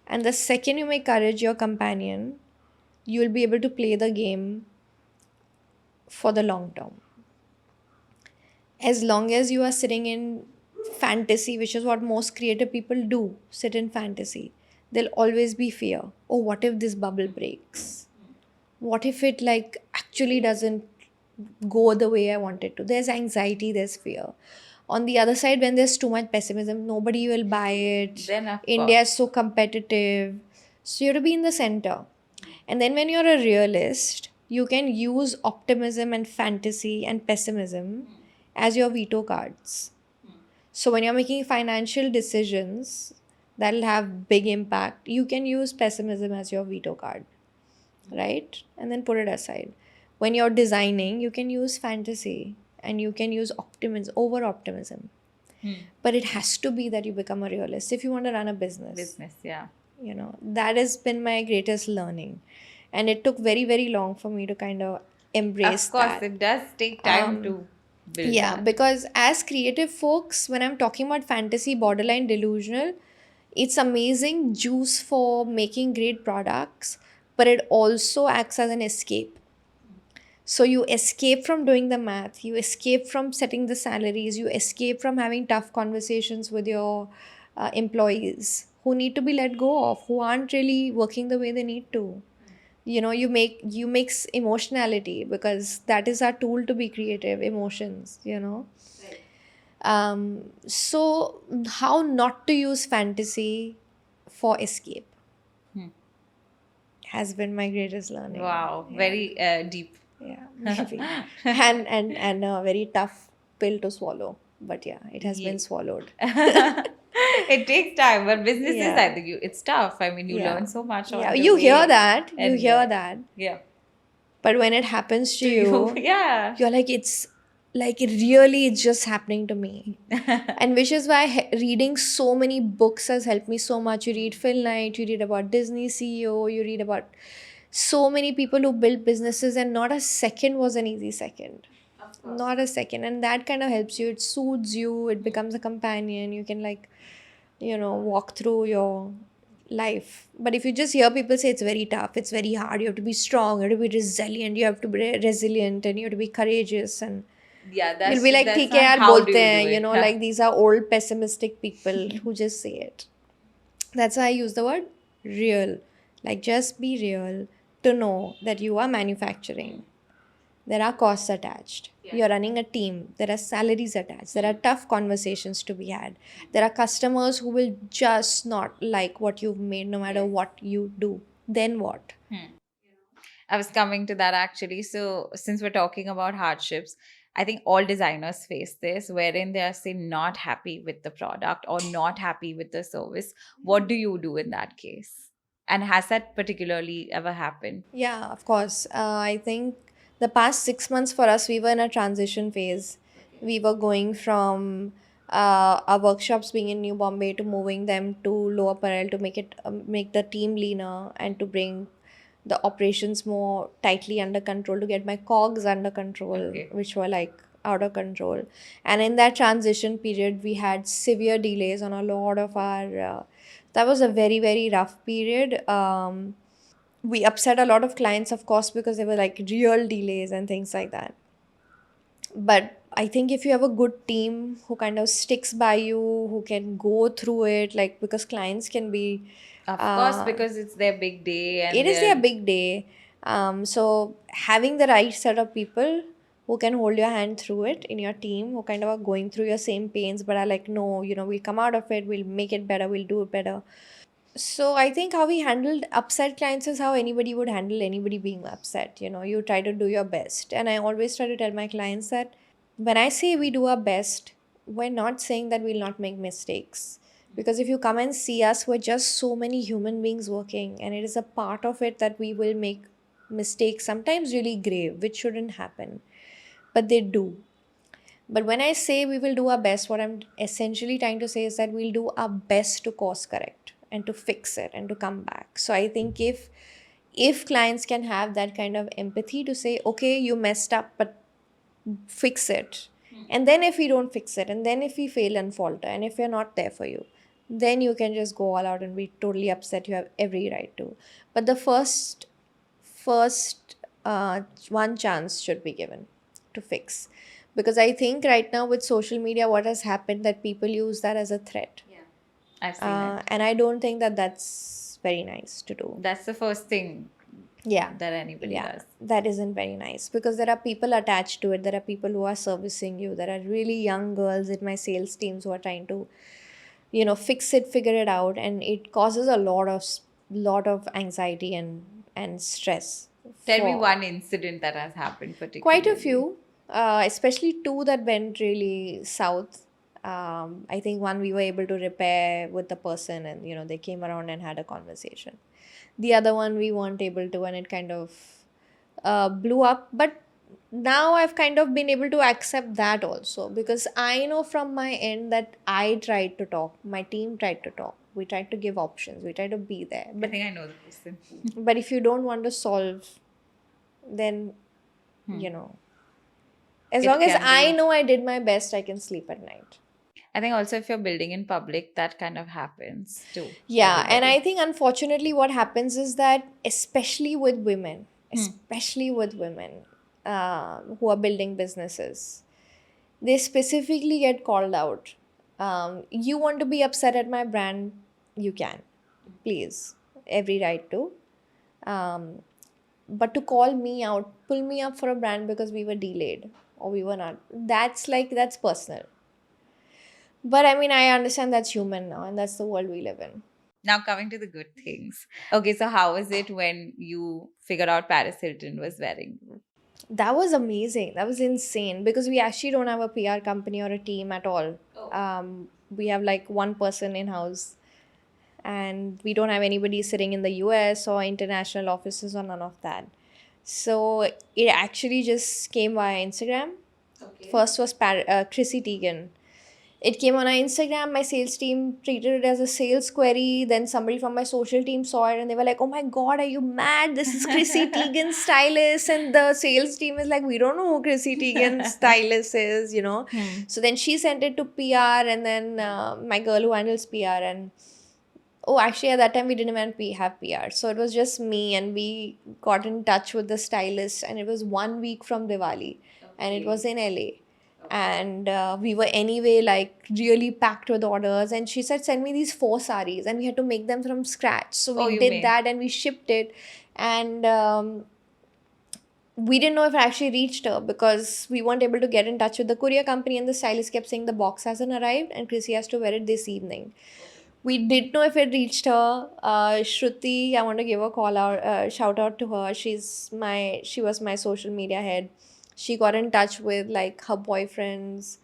And the second you make courage your companion, you'll be able to play the game for the long term. As long as you are sitting in fantasy, which is what most creative people do, sit in fantasy, there'll always be fear. Oh, what if this bubble breaks? What if it like actually doesn't go the way I want it to? There's anxiety, there's fear. On the other side, when there's too much pessimism, nobody will buy it. Then, of India course. is so competitive. So you have to be in the center. And then when you're a realist, you can use optimism and fantasy and pessimism as your veto cards. So when you're making financial decisions that'll have big impact, you can use pessimism as your veto card, right? And then put it aside. When you're designing, you can use fantasy and you can use optimism over optimism. But it has to be that you become a realist if you want to run a business. Yeah. That has been my greatest learning. And it took very, very long for me to kind of embrace Of course, that. it does take time to build Yeah, that. because as creative folks, when I'm talking about fantasy, borderline delusional, it's amazing juice for making great products, but it also acts as an escape. So you escape from doing the math, you escape from setting the salaries, you escape from having tough conversations with your employees who need to be let go of, who aren't really working the way they need to. You mix emotionality, because that is our tool to be creative, emotions. So how not to use fantasy for escape Hmm. has been my greatest learning. Wow, Yeah. very deep. Yeah, maybe. And a very tough pill to swallow. But yeah, it has been swallowed. It takes time, but businesses, Yeah. I think it's tough. I mean, you Yeah. learn so much Yeah, on the you hear way. that. You And, hear that. Yeah. But when it happens to To you, you, yeah. you're like, it's like it really is just happening to me. And which is why reading so many books has helped me so much. You read Phil Knight, you read about Disney CEO, you read about so many people who built businesses, and not a second was an easy second. Not a second. And that kind of helps you. It soothes you, it becomes a companion. You can walk through your life. But if you just hear people say it's very tough, it's very hard, you have to be strong, you have to be resilient, you have to be resilient, and you have to be courageous, and Yeah, you'll be like, that's ठीक है not यार how do बोलते you हैं, do it. like these are old pessimistic people who just say it. That's why I use the word real. Like, just be real to know that you are manufacturing. There are costs attached. You're running a team. There are salaries attached. There are tough conversations to be had. There are customers who will just not like what you've made no matter what you do. Then what? I was coming to that actually. So, since we're talking about hardships, I think all designers face this, wherein they are, say, not happy with the product or not happy with the service. What do you do in that case? And has that particularly ever happened? Yeah, of course. I think the past 6 months for us, we were in a transition phase. We were going from our workshops being in New Bombay to moving them to Lower Parel to make the team leaner and to bring the operations more tightly under control, to get my cogs under control, Okay. which were like out of control. And in that transition period, we had severe delays on a lot of our. That was a very, very rough period. We upset a lot of clients, of course, because they were like real delays and things like that. But I think if you have a good team who kind of sticks by you, who can go through it, like, because clients can be, Of course, because it's their big day and it is their big day. So having the right set of people who can hold your hand through it in your team, who kind of are going through your same pains but are like, no, we'll come out of it, we'll make it better, we'll do it better. So I think how we handled upset clients is how anybody would handle anybody being upset. You try to do your best. And I always try to tell my clients that when I say we do our best, we're not saying that we'll not make mistakes. Because if you come and see us, we're just so many human beings working, and it is a part of it that we will make mistakes, sometimes really grave, which shouldn't happen, but they do. But when I say we will do our best, what I'm essentially trying to say is that we'll do our best to course correct and to fix it and to come back. So I think if clients can have that kind of empathy to say, okay, you messed up, but fix it. And then if we don't fix it, and then if we fail and falter, and if we're not there for you, then you can just go all out and be totally upset. You have every right to. But the first one chance should be given to fix. Because I think right now with social media, what has happened that people use that as a threat. I've seen it. And I don't think that that's very nice to do. That's the first thing Yeah. that anybody Yeah, does. that isn't very nice because there are people attached to it. There are people who are servicing you. There are really young girls in my sales teams who are trying to, fix it, figure it out, and it causes a lot of anxiety and stress. Tell me for- one incident that has happened particularly. Quite a few, especially two that went really south. I think one we were able to repair with the person, and they came around and had a conversation. The other one we weren't able to, and it kind of blew up. But now I've kind of been able to accept that also, because I know from my end that I tried to talk, my team tried to talk, we tried to give options, we tried to be there. I But think I know the person. but if you don't want to solve, then as It long as can I be- know I did my best, I can sleep at night. I think also if you're building in public, that kind of happens too. Yeah, and Everybody. I think unfortunately what happens is that especially with women, who are building businesses, they specifically get called out. You want to be upset at my brand, you can, please, every right to. But to call me out, pull me up for a brand because we were delayed or we were not, that's personal. But I mean, I understand that's human now, and that's the world we live in. Now coming to the good things. Okay, so how was it when you figured out Paris Hilton was wearing you? That was amazing. That was insane because we actually don't have a PR company or a team at all. We have like one person in house, and we don't have anybody sitting in the US or international offices or none of that. So it actually just came via Instagram. First was Chrissy Teigen. It came on our Instagram. My sales team treated it as a sales query. Then somebody from my social team saw it and they were like, "Oh my God, are you mad? This is Chrissy Teigen's stylist." And the sales team is like, "We don't know who Chrissy Teigen's stylist is. So then she sent it to PR, and then my girl who handles PR. And actually, at that time, we didn't even have PR. So it was just me, and we got in touch with the stylist. And it was 1 week from Diwali, and it was in LA. And we were anyway like really packed with orders, and she said, "Send me these 4 saris," and we had to make them from scratch. So we you did made- that and we shipped it. And we didn't know if it actually reached her because we weren't able to get in touch with the courier company, and the stylist kept saying the box hasn't arrived and Chrissy has to wear it this evening. We didn't know if it reached her. Shruti, I want to give a shout out to her. She was my social media head. She got in touch with like her boyfriend's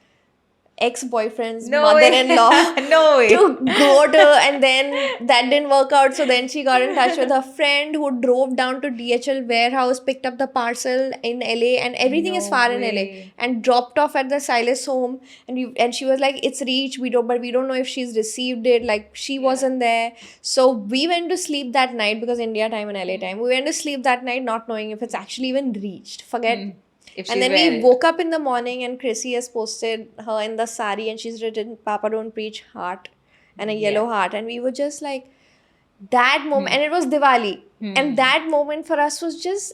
ex-boyfriend's mother-in-law No way. to go to, and then that didn't work out. So then she got in touch with her friend who drove down to DHL warehouse, picked up the parcel in LA, and everything is No far in LA, way. and dropped off at the stylist's home. And she was like, "It's reached. We don't know if she's received it. Like she wasn't there." So we went to sleep that night because India time and LA time. We went to sleep that night not knowing if it's actually even reached. Forget. If And she's then wear we it. woke up in the morning and Chrissy has posted her in the sari and she's written "Papa don't preach" heart and a yellow heart. And we were just like, that moment, and it was Diwali. And that moment for us was just,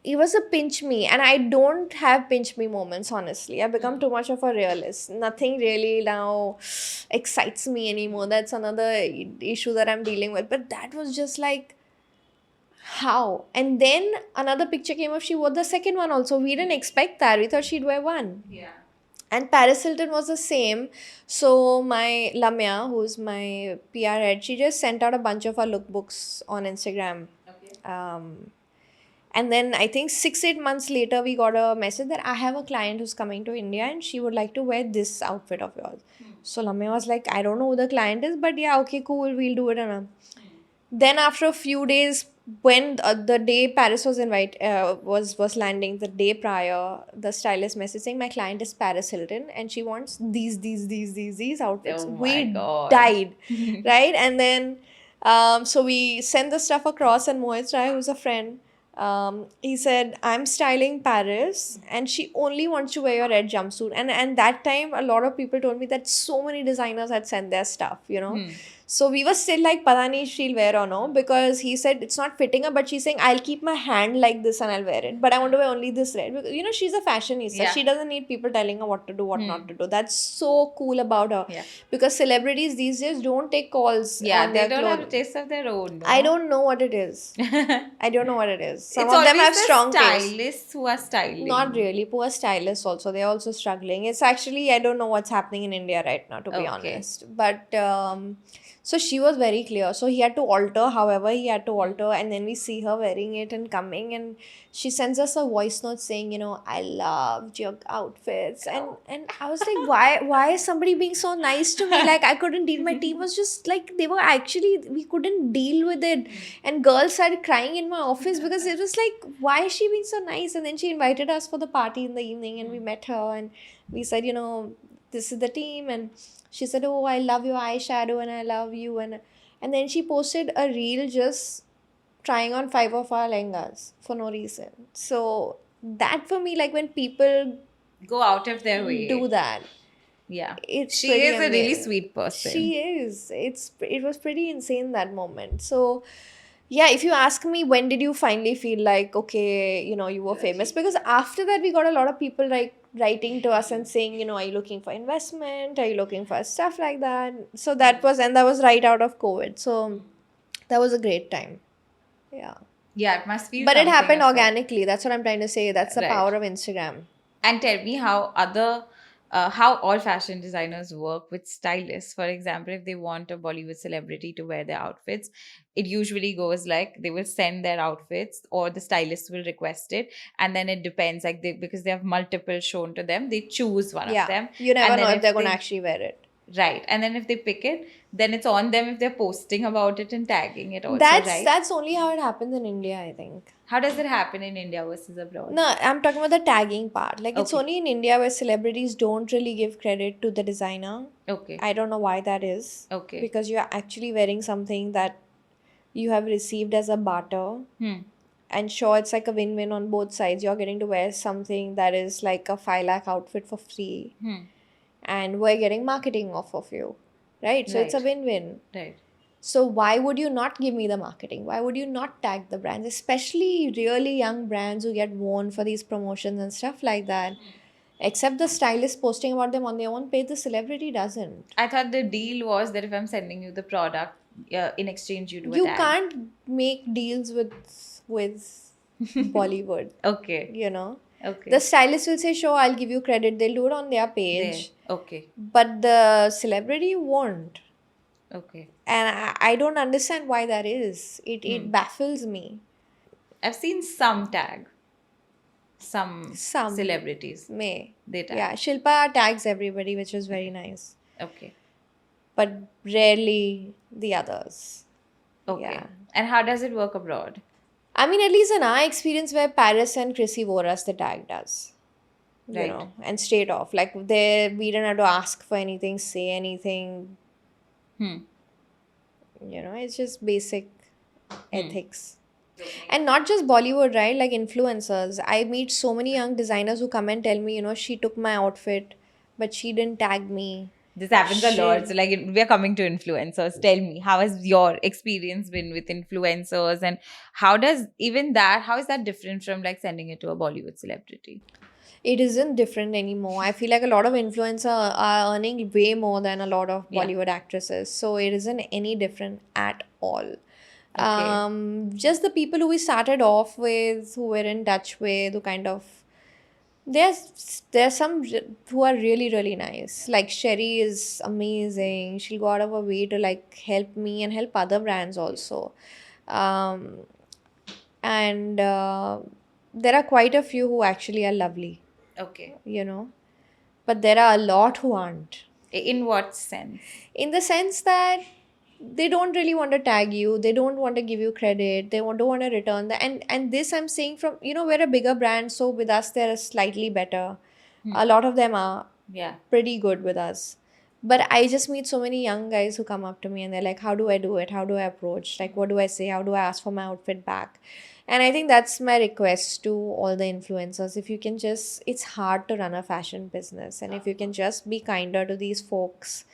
it was a pinch me. And I don't have pinch me moments, honestly. I've become too much of a realist. Nothing really now excites me anymore. That's another issue that I'm dealing with. But that was just like, How? And then another picture came up. She wore the second one also. We didn't expect that. We thought she'd wear one. Yeah. And Paris Hilton was the same. So my Lamia, who's my PR head, she just sent out a bunch of our lookbooks on Instagram. Okay. And then I think 6-8 months later, we got a message that I have a client who's coming to India and she would like to wear this outfit of yours. So Lamia was like, I don't know who the client is, but yeah, okay, cool, we'll do it. Then after a few days, when the day Paris was landing, the day prior, the stylist messaged saying my client is Paris Hilton and she wants these outfits. Oh my We God. died, right? And then so we sent the stuff across, and Mohit Rai, who's a friend, he said, I'm styling Paris and she only wants to wear your red jumpsuit. And that time, a lot of people told me that so many designers had sent their stuff, you know. So we were still like, Pata nahi if she'll wear or no, because he said it's not fitting her, but she's saying, I'll keep my hand like this and I'll wear it. But I want to wear only this red. Because, you know, she's a fashionista. Yeah. She doesn't need people telling her what to do, what not to do. That's so cool about her. Yeah. Because celebrities these days don't take calls. Yeah, on they their don't have a clothes. taste of their own. No? I don't know what it is. I don't know what it is. Some It's of them always have the strong taste. stylists who are styling. Not really. Poor stylists also. They're also struggling. It's actually, I don't know what's happening in India right now, to be Okay. honest. But, so she was very clear. So he had to alter, however, he had to alter. And then we see her wearing it and coming. And she sends us a voice note saying, you know, I loved your outfits. And I was like, why is somebody being so nice to me? Like, I couldn't deal. My team was just like, they were actually, we couldn't deal with it. And girls started crying in my office because it was like, why is she being so nice? And then she invited us for the party in the evening and we met her and we said, you know, this is the team. And she said, oh, I love your eyeshadow and I love you. And then she posted a reel just trying on 5 of our lehengas for no reason. So that for me, like when people Go out of their way. do that, Yeah. it's She pretty is a really amazing. sweet person. She is. It was pretty insane that moment. So yeah, if you ask me, when did you finally feel like, okay, you know, you were famous? Because after that, we got a lot of people like writing to us and saying, you know, are you looking for investment? Are you looking for stuff like that? So that was right out of COVID. So that was a great time. Yeah. Yeah, it must feel But it something happened of that. organically. That's what I'm trying to say. That's the Right. power of Instagram. And tell me how all fashion designers work with stylists. For example, if they want a Bollywood celebrity to wear their outfits, it usually goes like they will send their outfits or the stylist will request it, and then it depends, like because they have multiple shown to them, they choose one of Yeah. them. You never And know then if they're going to they- actually wear it. Right. And then if they pick it, then it's on them if they're posting about it and tagging it also, That's right? that's only how it happens in India, I think. How does it happen in India versus abroad? No, I'm talking about the tagging part. Like, it's Okay. only in India where celebrities don't really give credit to the designer. Okay. I don't know why that is. Okay. Because you're actually wearing something that you have received as a barter. Hmm. And sure, it's like a win-win on both sides. You're getting to wear something that is like a 5 lakh outfit for free. Hmm. And we're getting marketing off of you. Right? So it's a Right. win-win. Right. So why would you not give me the marketing? Why would you not tag the brands? Especially really young brands who get worn for these promotions and stuff like that. Except the stylist posting about them on their own page, the celebrity doesn't. I thought the deal was that if I'm sending you the product, in exchange you do a You tag. can't make deals with Bollywood, Okay. you know. Okay. The stylist will say, sure, I'll give you credit. They'll do it on their There. page. Okay. But the celebrity won't. Okay. And I don't understand why that is. It baffles me. I've seen some tag. Some Some. celebrities. May. They tag. Yeah, Shilpa tags everybody, which is very nice. Okay. But rarely the others. Okay. Yeah. And how does it work abroad? I mean, at least in our experience where Paris and Chrissy wore us, the tag does. You Right. know, and straight off. Like, there, we didn't have to ask for anything, say anything. Hmm. You know, it's just basic ethics. And not just Bollywood, right? Like influencers. I meet so many young designers who come and tell me, you know, she took my outfit, but she didn't tag me. This happens a lot. Shit. So, like, we're coming to influencers. Tell me, how has your experience been with influencers, and how is that different from like sending it to a Bollywood celebrity? It isn't different anymore. I feel like a lot of influencers are earning way more than a lot of Yeah. Bollywood actresses. So it isn't any different at all. Okay. Just the people who we started off with, who we're in touch with, who kind of there's some who are really really nice. Like Sherry is amazing. She'll go out of her way to like help me and help other brands also. Um, and there are quite a few who actually are lovely, Okay. you know, but there are a lot who aren't. In what sense? In the sense that they don't really want to tag you, they don't want to give you credit, don't want to return that. And this I'm saying from, we're a bigger brand, so with us they're slightly better. Hmm. A lot of them are Yeah. pretty good with us. But I just meet so many young guys who come up to me and they're like, how do I do it? How do I approach? Like, what do I say? How do I ask for my outfit back? And I think that's my request to all the influencers. If you can just, it's hard to run a fashion business. And if you can just be kinder to these folks,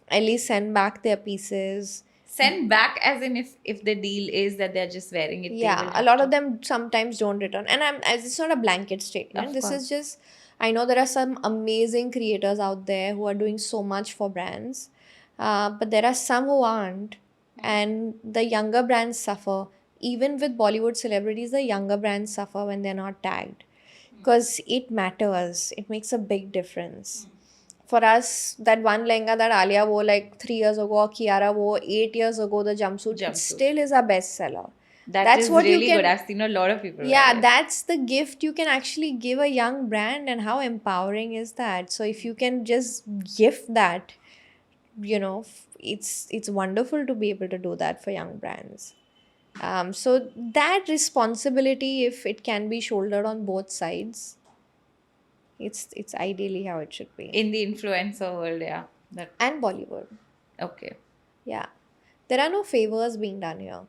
at least send back their pieces. Send back as in if the deal is that they're just wearing it, they Yeah, will a have lot to. of them sometimes don't return. And it's not a blanket statement. Of This course. is just, I know there are some amazing creators out there who are doing so much for brands, but there are some who aren't. And the younger brands suffer. Even with Bollywood celebrities, the younger brands suffer when they're not tagged because it matters. It makes a big difference. For us, that one lehenga that Alia wore like 3 years ago, or Kiara wore 8 years ago, the jumpsuit, it Jumpsuit. still is a bestseller. That That's is what you really good. can, I've seen a lot of people wear yeah, it. that's the gift you can actually give a young brand, and how empowering is that? So if you can just gift that, it's wonderful to be able to do that for young brands. So that responsibility, if it can be shouldered on both sides, it's ideally how it should be. In the influencer world, yeah. That And Bollywood, okay. yeah, there are no favors being done here.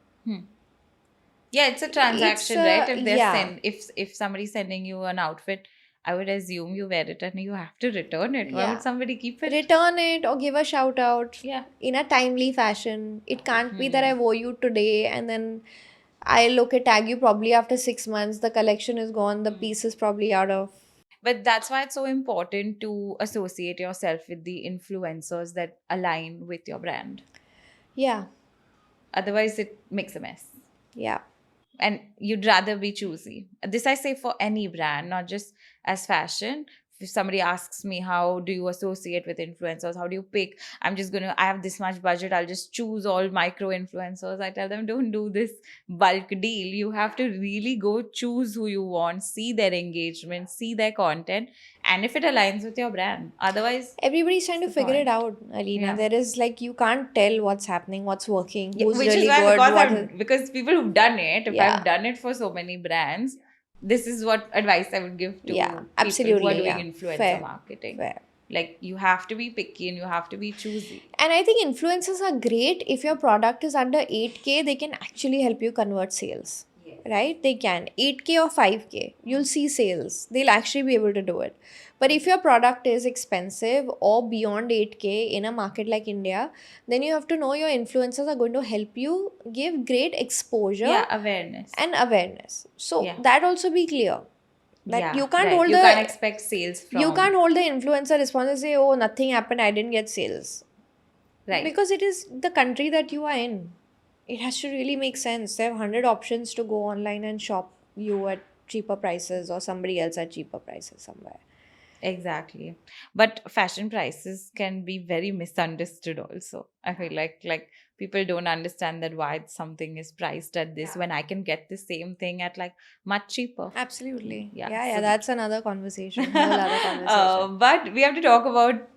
Yeah, it's a It's transaction, right? If they're yeah, send if somebody's sending you an outfit, I would assume you wear it and you have to return it. Why would yeah. somebody keep it? Return it or give a shout out Yeah. in a timely fashion. It can't be that I wore you today and then I look at tag you probably after 6 months. The collection is gone. The piece is probably out of. But that's why it's so important to associate yourself with the influencers that align with your brand. Yeah, Otherwise, it makes a mess. yeah. And you'd rather be choosy. This I say for any brand, not just as fashion. If somebody asks me, how do you associate with influencers? How do you pick? I have this much budget, I'll just choose all micro influencers. I tell them, don't do this bulk deal. You have to really go choose who you want, see their engagement, see their content, and if it aligns with your brand. Otherwise, Everybody's trying to what's the figure it point? out, Alina. Yeah. There is like, you can't tell what's happening, what's working, Yeah, who's which is really why good, because people who've done it, if Yeah. I've done it for so many brands, this is what advice I would give to Yeah, people who are absolutely. doing Yeah. influencer Fair. marketing. Fair. Like you have to be picky and you have to be choosy. And I think influencers are great if your product is under 8K, they can actually help you convert sales. Right? They can. 8K or 5K, you'll see sales. They'll actually be able to do it. But if your product is expensive or beyond 8K in a market like India, then you have to know your influencers are going to help you give great exposure Yeah, awareness. and awareness. So Yeah. that also be clear. That Yeah, you can't right. hold You the can't expect sales from you can't hold the influencer response and say, oh, nothing happened, I didn't get sales. right. Because it is the country that you are in. It has to really make sense. They have 100 options to go online and shop you at cheaper prices or somebody else at cheaper prices somewhere. Exactly. But fashion prices can be very misunderstood also. I feel like people don't understand that why something is priced at this when I can get the same thing at like much cheaper. Absolutely. Yeah, Yeah, so- that's another conversation. Whole other conversation. But we have to talk about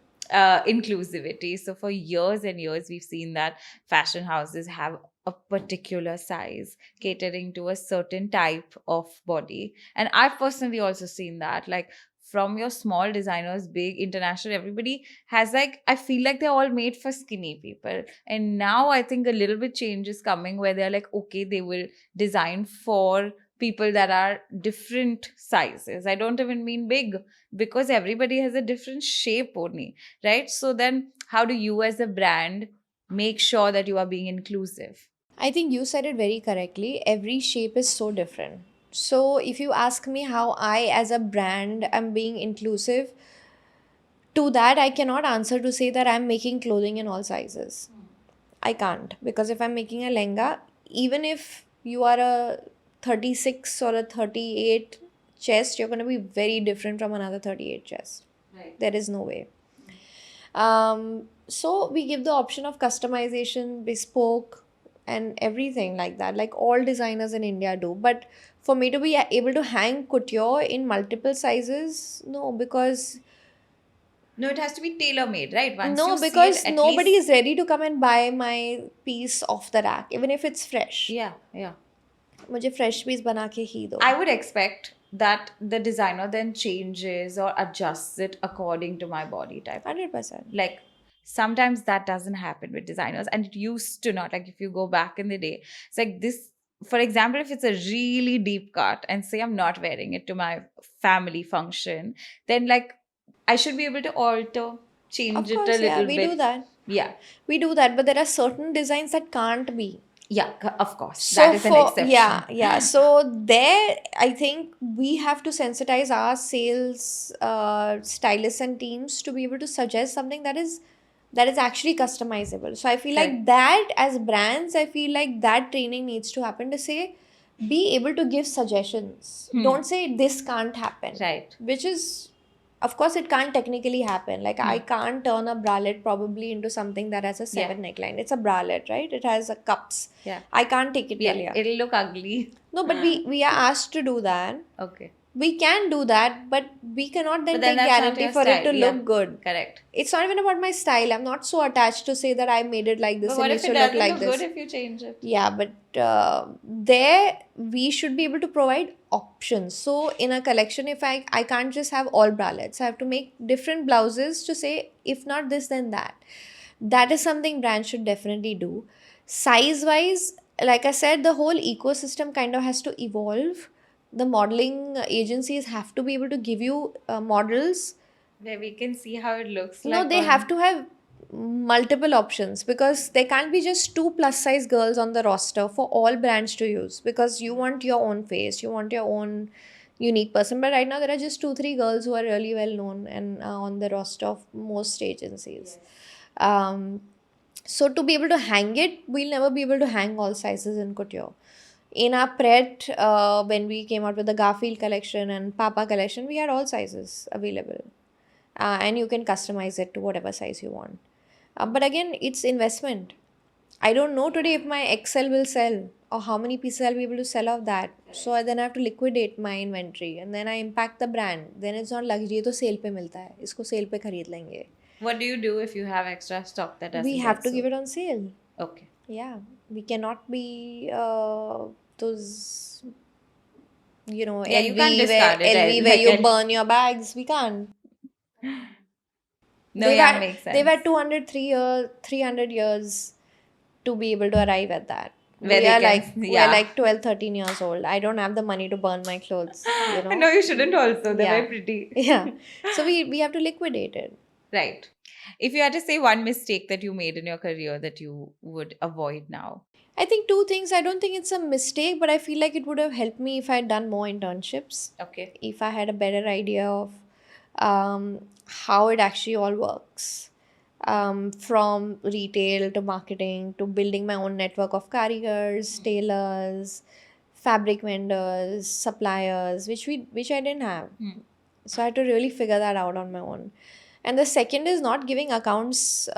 inclusivity. So for years and years, we've seen that fashion houses have a particular size catering to a certain type of body. And I've personally also seen that, like from your small designers, big international, everybody has like, I feel like they're all made for skinny people. And now I think a little bit change is coming where they're like, okay, they will design for people that are different sizes. I don't even mean big, because everybody has a different shape only, right? So then how do you as a brand make sure that you are being inclusive? I think you said it very correctly. Every shape is so different. So if you ask me how I as a brand am being inclusive, to that I cannot answer to say that I'm making clothing in all sizes. I can't, because if I'm making a lehenga, even if you are a 36 or a 38 chest, you're going to be very different from another 38 chest. Right. There is no way. So we give the option of customization, bespoke, and everything like that, like all designers in India do. But for me to be able to hang couture in multiple sizes, no, because No, it has to be tailor made, right? Once no, you see it, because at nobody least. is ready to come and buy my piece off the rack, even if it's fresh. Yeah, yeah. मुझे fresh piece बना के ही दो. I would expect that the designer then changes or adjusts it according to my body type. 100%. Like sometimes that doesn't happen with designers, and it used to not. Like if you go back in the day, it's like this. For example, if it's a really deep cut and say I'm not wearing it to my family function, then like I should be able to alter, change Of it a course, yeah, little we bit. do that. Yeah. We do that, but there are certain designs that can't be. Yeah, of course. So That is an for exception. yeah. So there, I think we have to sensitize our sales stylists and teams to be able to suggest something that is actually customizable. So I feel like Correct. that as brands, I feel like that training needs to happen to say, be able to give suggestions. Don't say this can't happen. Right. Which is, of course, it can't technically happen. Like I can't turn a bralette probably into something that has a 7 neckline. It's a bralette, right? It has a cups. Yeah. I can't take it till Yeah, here. it'll look ugly. No, but we are asked to do that. Okay. We can do that, but we cannot then But then take that's not guarantee your for it to style, yeah. look good. Correct. It's not even about my style. I'm not so attached to say that I made it like this. But what It if needs it to look doesn't like look this. good if you change it? Yeah, but there we should be able to provide options. So in a collection, if I can't just have all bralettes, I have to make different blouses to say if not this then that. That is something brands should definitely do. Size wise, like I said, the whole ecosystem kind of has to evolve. The modeling agencies have to be able to give you models. Where we can see how it looks No, like. they have to have multiple options because there can't be just two plus size girls on the roster for all brands to use because you want your own face, you want your own unique person. But right now, there are just 2, 3 girls who are really well known and on the roster of most agencies. So to be able to hang it, we'll never be able to hang all sizes in couture. In our Pret, when we came out with the Garfield collection and Papa collection, we had all sizes available. And you can customize it to whatever size you want. But again, it's investment. I don't know today if my XL will sell or how many pieces I'll be able to sell of that. So then I have to liquidate my inventory and then I impact the brand. Then it's not like ये तो sale पे मिलता है, इसको sale पे खरीद लेंगे. What do you do if you have extra stock that doesn't We have get to sold? give it on sale. Okay. Yeah, we cannot be those, you know, Yeah, you LV can't discard it, LV where like you it- burn your bags. We can't. No, They've yeah, had- makes sense. They've had 300 years to be able to arrive at that. Where we they are can- like yeah. we're like 12, 13 years old. I don't have the money to burn my clothes. You know? No, you shouldn't also. They're Yeah. very pretty. Yeah. So we have to liquidate it. Right. If you had to say one mistake that you made in your career that you would avoid now. I think 2 things. I don't think it's a mistake, but I feel like it would have helped me if I had done more internships. Okay. If I had a better idea of how it actually all works. From retail to marketing to building my own network of carriers, tailors, fabric vendors, suppliers, which I didn't have. So I had to really figure that out on my own. And the second is not giving accounts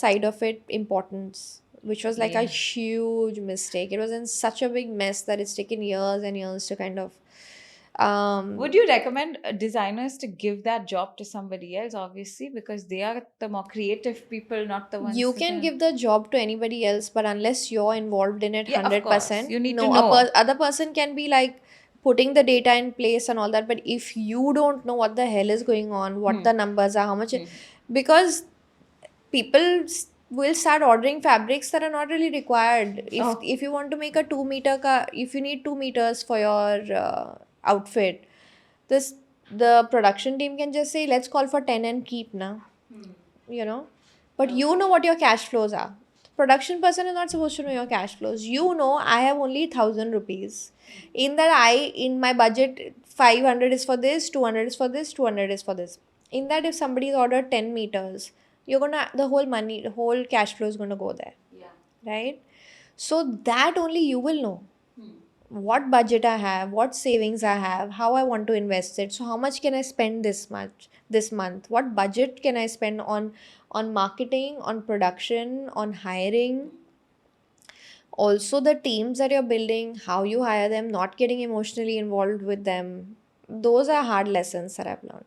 side of it importance, which was like a Yeah. huge mistake. It was in such a big mess that it's taken years and years to kind of Would you recommend designers to give that job to somebody else, obviously, because they are the more creative people, not the ones you who can give the job to anybody else, but unless you're involved in it Yeah, of 100%, course. You need to no, know. other person can be like putting the data in place and all that. But if you don't know what the hell is going on, what the numbers are, how much, because people will start ordering fabrics that are not really required. If you want to make a 2 meter if you need 2 meters for your outfit, the production team can just say let's call for 10 and keep now, you know. But you know what your cash flows are. Production person is not supposed to know your cash flows. You know, I have only 1,000 rupees. In that, in my budget, 500 is for this, 200 is for this, 200 is for this. In that, if somebody's ordered 10 meters, the whole cash flow is gonna go there. Yeah. Right? So that only you will know what budget I have, what savings I have, how I want to invest it. So how much can I spend this month? What budget can I spend on marketing, on production, on hiring? Also the teams that you're building, how you hire them, not getting emotionally involved with them. Those are hard lessons that I've learned.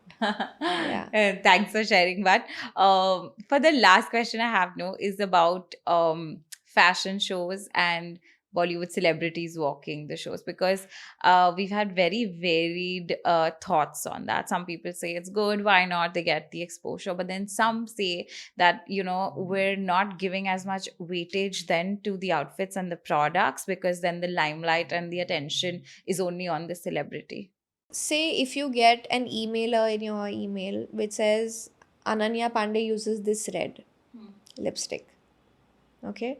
Yeah. Thanks for sharing that. For the last question I have now is about fashion shows and Bollywood celebrities walking the shows, because we've had very varied thoughts on that. Some people say it's good, why not? They get the exposure. But then some say that, we're not giving as much weightage then to the outfits and the products, because then the limelight and the attention is only on the celebrity. Say if you get an emailer in your email which says Ananya Pandey uses this red lipstick. Okay.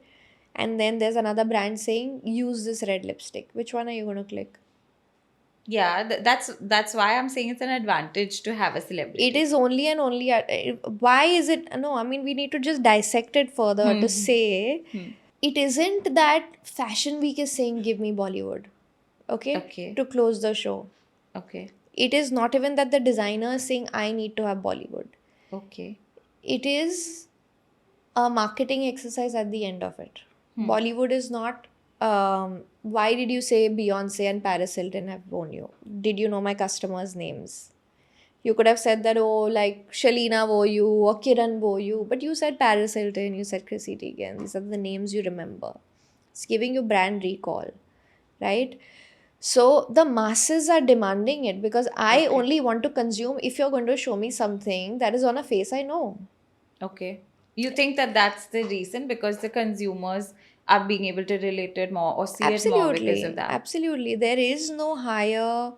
And then there's another brand saying use this red lipstick. Which one are you going to click? Yeah, that's why I'm saying it's an advantage to have a celebrity. It is only and only. Why is it? No, I mean, we need to just dissect it further to say it isn't that Fashion Week is saying give me Bollywood. Okay? Okay. To close the show. Okay. It is not even that the designer is saying I need to have Bollywood. Okay. It is a marketing exercise at the end of it. Bollywood is not. Why did you say Beyonce and Paris Hilton have known you? Did you know my customers' names? You could have said that, oh, like Shalina Voyu or Kiran Voyu, but you said Paris Hilton, you said Chrissy Teigen. These are the names you remember. It's giving you brand recall, right? So the masses are demanding it because I only want to consume if you're going to show me something that is on a face I know. Okay. You think that that's the reason, because the consumers are being able to relate it more or see it more because of that? Absolutely. There is no higher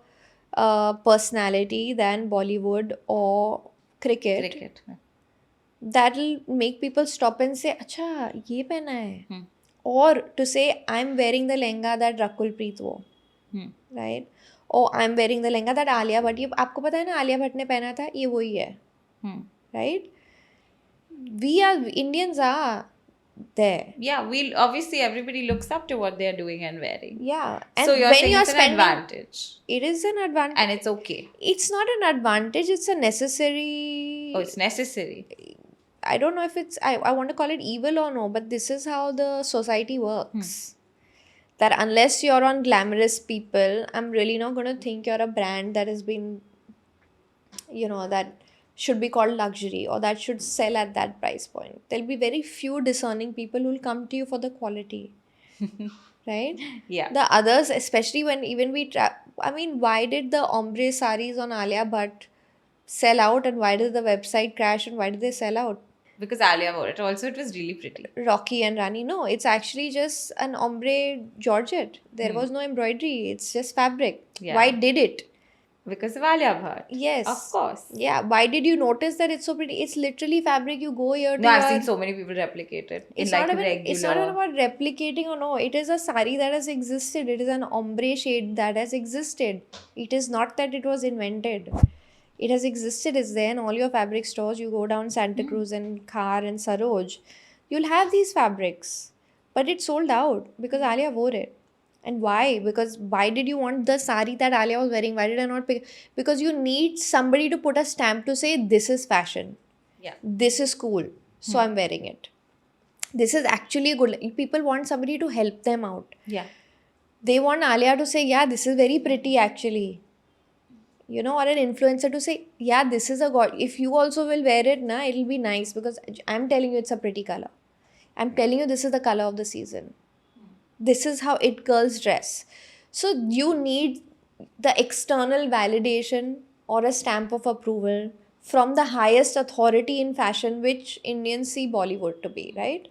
personality than Bollywood or cricket. That'll make people stop and say, "Acha, ye pehna hai." Or to say, "I'm wearing the lehenga that Rakul Preet wore." Right? Or I'm wearing the lehenga that Alia Bhatt. ये आपको पता है ना आलिया भट्ट ने पहना था ये वही है. Right? Indians are there. Yeah, obviously everybody looks up to what they're doing and wearing. Yeah. And so you're saying it's an advantage. It is an advantage. And it's okay. It's not an advantage, it's a necessary. Oh, it's necessary. I don't know if it's, I want to call it evil or no, but this is how the society works. That unless you're on glamorous people, I'm really not going to think you're a brand that has been, that should be called luxury or that should sell at that price point. There'll be very few discerning people who'll come to you for the quality. Right? Yeah. The others, especially when even why did the ombre saris on Alia Bhatt sell out and why did the website crash and why did they sell out? Because Alia wore it. Also, it was really pretty. Rocky and Rani. No, it's actually just an ombre georgette. There was no embroidery. It's just fabric. Yeah. Why did it? Because of Alia Bhatt. Yes. Of course. Yeah. Why did you notice that it's so pretty? It's literally fabric. You go here to I've seen so many people replicate it. It's not even about replicating or no. It is a sari that has existed. It is an ombre shade that has existed. It is not that it was invented. It has existed. It's there in all your fabric stores. You go down Santa Cruz and Khar and Saroj. You'll have these fabrics. But it sold out because Alia wore it. And why? Because why did you want the sari that Alia was wearing? Why did I not pick? Because you need somebody to put a stamp to say this is fashion. Yeah. This is cool. So I'm wearing it. This is actually good. People want somebody to help them out. Yeah. They want Alia to say, yeah, this is very pretty actually. Or an influencer to say, yeah, this is a god. If you also will wear it, it'll be nice because I'm telling you it's a pretty color. I'm telling you this is the color of the season. This is how it girls dress. So you need the external validation or a stamp of approval from the highest authority in fashion, which Indians see Bollywood to be, right?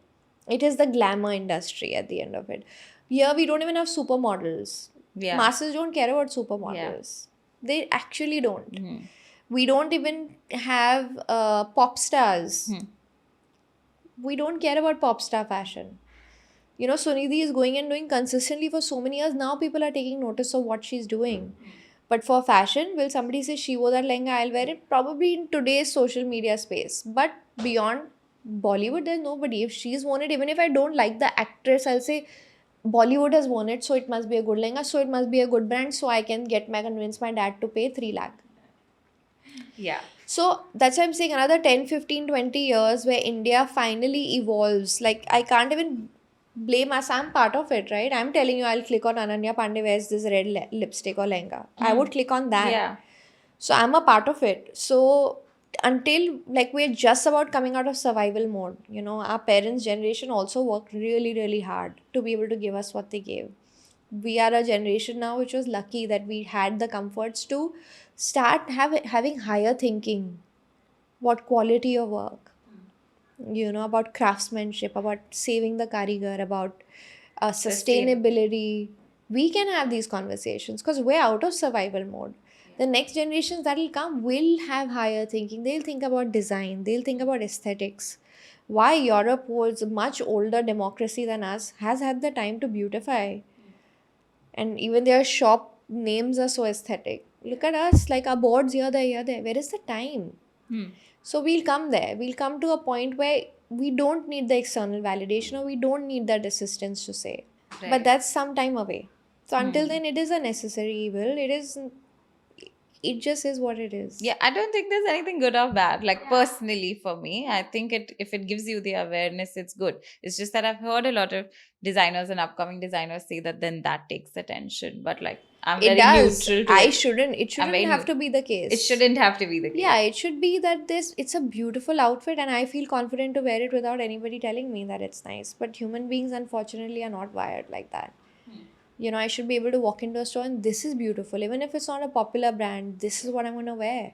It is the glamour industry at the end of it. Here we don't even have supermodels. Yeah. Masses don't care about supermodels. Yeah. They actually don't. We don't even have pop stars. We don't care about pop star fashion. Sunidhi is going and doing consistently for so many years. Now people are taking notice of what she's doing. But for fashion, will somebody say she wore that lehenga, I'll wear it? Probably in today's social media space. But beyond Bollywood, there's nobody. If she's worn it, even if I don't like the actress, I'll say, Bollywood has worn it, so it must be a good lehenga, so it must be a good brand, so I can convince my dad to pay 3 lakh. Yeah. So that's why I'm saying another 10, 15, 20 years where India finally evolves. Like, I can't even blame us. I'm part of it, right? I'm telling you, I'll click on Ananya Pandey wears this red lipstick or lehenga. I would click on that. Yeah. So I'm a part of it. So until like we're just about coming out of survival mode, you know, our parents' generation also worked really, really hard to be able to give us what they gave. We are a generation now which was lucky that we had the comforts to start having higher thinking, what quality of work, you know, about craftsmanship, about saving the karigar, about sustainability. We can have these conversations because we're out of survival mode. The next generations that will come will have higher thinking. They'll think about design, they'll think about aesthetics. Why Europe was a much older democracy than us has had the time to beautify, and even their shop names are so aesthetic. Look at us, like our boards here, there, here, there. Where is the time? So we'll come there. We'll come to a point where we don't need the external validation or we don't need that assistance to say. But that's some time away. So until then, it is a necessary evil. It just is what it is. Yeah, I don't think there's anything good or bad. Like personally for me, I think if it gives you the awareness, it's good. It's just that I've heard a lot of designers and upcoming designers say that then that takes attention. But like I'm It very does. neutral to It it. shouldn't very have to be the case. It shouldn't have to be the case. Yeah, it should be that it's a beautiful outfit and I feel confident to wear it without anybody telling me that it's nice. But human beings unfortunately are not wired like that. You know, I should be able to walk into a store and this is beautiful. Even if it's not a popular brand, this is what I'm gonna wear.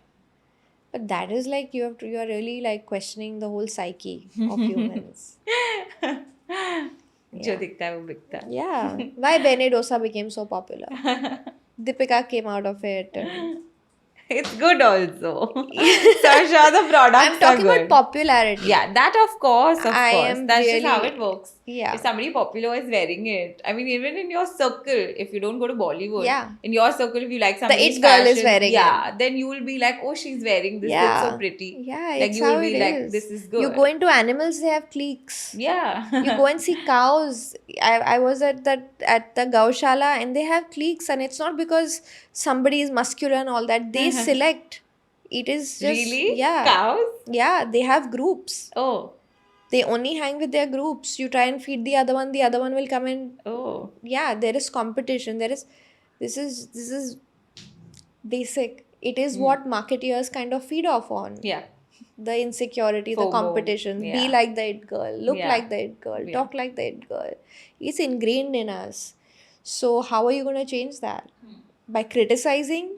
But that is like you are really like questioning the whole psyche of humans. जो दिखता है वो बिकता है. Yeah. Why Bene Dosa became so popular? Deepika came out of it. And It's good also. So I'm sure the products I'm talking are about good. popularity. Yeah, that of course, I course. am That's just how really- it works. Yeah. If somebody popular is wearing it, I mean, even in your circle, if you don't go to Bollywood, Yeah. in your circle, if you like The somebody's it girl is fashion, wearing yeah, then you will be like, oh, she's wearing this. It's so pretty. Yeah, Like it's you will how be it like, is. this is good. You go into animals, they have cliques. Yeah. You go and see cows. I was at the Gaushala and they have cliques, and it's not because somebody is muscular and all that. They select. It is just Really? yeah. Cows? Yeah, they have groups. Oh. They only hang with their groups. You try and feed the other one will come and Oh. yeah, there is competition. This is basic. It is what marketeers kind of feed off on. Yeah. The insecurity, the FOMO. competition, be Yeah. like the it girl, look Yeah. like the it girl, Yeah. talk like the it girl. It's ingrained in us. So how are you going to change that? By criticizing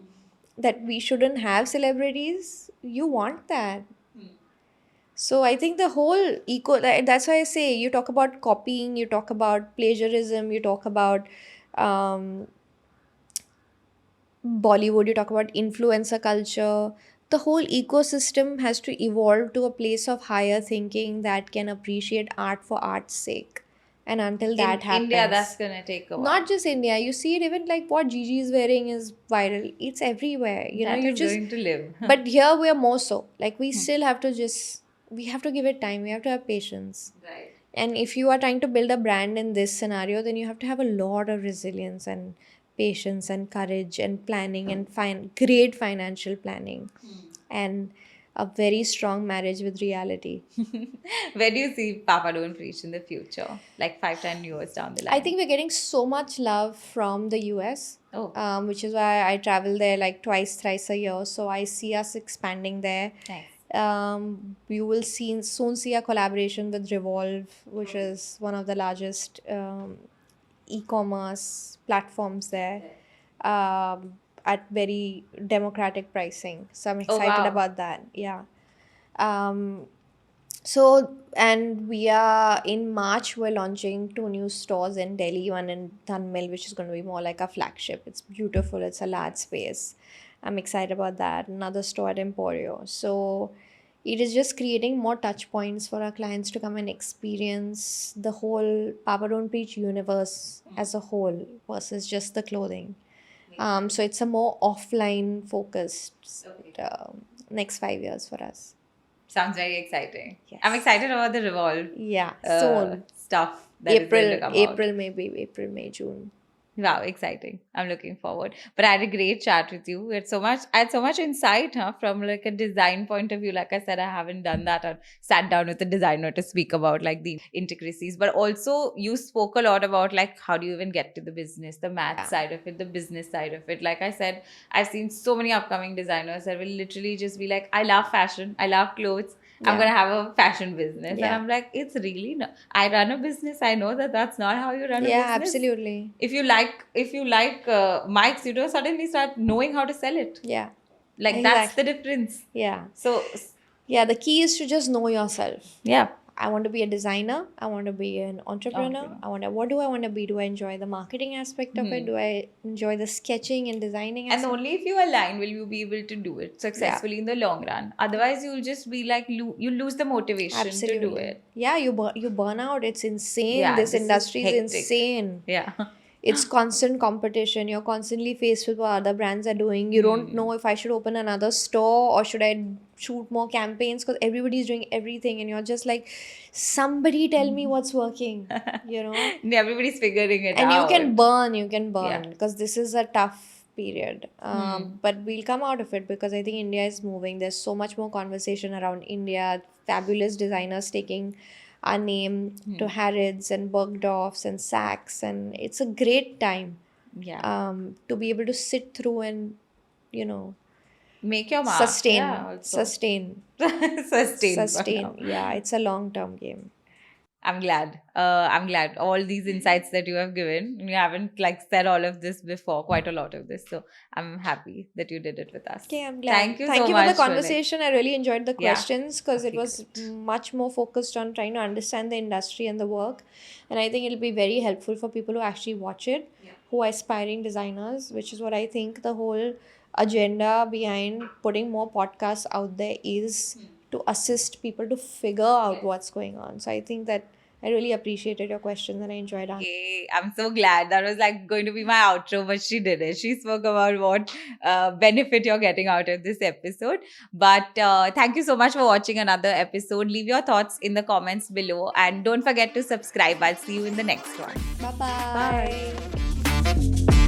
that we shouldn't have celebrities? You want that. So I think the whole that's why I say you talk about copying, you talk about plagiarism, you talk about um, Bollywood, you talk about influencer culture. The whole ecosystem has to evolve to a place of higher thinking that can appreciate art for art's sake. And until that happens, India, that's gonna take a while. not just India, you see it even like what Gigi is wearing is viral. It's everywhere. You know, That you is just going to live. but here we are more so. Like we still have to we have to give it time. We have to have patience. Right. And if you are trying to build a brand in this scenario, then you have to have a lot of resilience and patience and courage and planning and great financial planning and a very strong marriage with reality. Where do you see Papa Don't Preach in the future? Like 5-10 years down the line? I think we're getting so much love from the US, which is why I travel there like twice, thrice a year. So I see us expanding there. Nice. You will soon see a collaboration with Revolve, which is one of the largest e-commerce platforms there, at very democratic pricing. So I'm excited about that. Yeah. So, and we are in March, we're launching 2 new stores in Delhi, one in Dhanmil, which is going to be more like a flagship. It's beautiful, it's a large space. I'm excited about that. Another store at Emporio. So, it is just creating more touch points for our clients to come and experience the whole Papa Don't Preach universe as a whole versus just the clothing. So, it's a more offline focused next 5 years for us. Sounds very exciting. Yes. I'm excited about the Revolve Yeah, soon. stuff. that is going to come out. April maybe, April, May, June. Wow, exciting. I'm looking forward. But I had a great chat with you. I had so much insight, from like a design point of view. Like I said, I haven't done that or sat down with a designer to speak about like the intricacies. But also you spoke a lot about like how do you even get to the business, the math Yeah. side of it, the business side of it. Like I said, I've seen so many upcoming designers that will literally just be like, I love fashion, I love clothes. I'm Yeah. gonna have a fashion business, and Yeah. I'm like, it's really not. I run a business. I know that that's not how you run a Yeah, business. absolutely. If you like mics, you don't suddenly start knowing how to sell it. Yeah. Like that's the Exactly. difference. Yeah. So Yeah, the key is to just know yourself. yeah, I want to be a designer. I want to be an entrepreneur. What do I want to be? Do I enjoy the marketing aspect of it? Do I enjoy the sketching and designing and aspect? only if you align will you be able to do it successfully in the long run. Otherwise, you'll just be like you lose the motivation to do Absolutely. it. Yeah, you burn out. It's insane. Yeah, This this is industry is hectic. insane. Yeah. It's constant competition. You're constantly faced with what other brands are doing. You don't know if I should open another store or should I shoot more campaigns because everybody's doing everything and you're just like, somebody tell me what's working, you know? Everybody's figuring it And out. you can burn Yeah. because this is a tough period. But we'll come out of it because I think India is moving. There's so much more conversation around India, fabulous designers taking our name to Harrods and Bergdorf's and Saks, and it's a great time Yeah. to be able to sit through and, you know, Make your mark. sustain. Yeah, also. Sustain. Sustain. Yeah, it's a long-term game. I'm glad. I'm glad all these insights that you have given. You haven't like said all of this before, quite a lot of this. So I'm happy that you did it with us. Okay, I'm glad. Thank you so for the much for, like- conversation. I really enjoyed the Yeah. questions because it Okay, was much more focused on trying to understand the industry and the work. And I think it'll be very helpful for people who actually watch it, who are aspiring designers, which is what I think the whole agenda behind putting more podcasts out there is to assist people to figure out what's going on. So I think that I really appreciated your questions and I enjoyed answering. Okay, I'm so glad. That was like going to be my outro, but she did it. She spoke about what benefit you're getting out of this episode. But thank you so much for watching another episode. Leave your thoughts in the comments below and don't forget to subscribe. I'll see you in the next one. Bye-bye. Bye.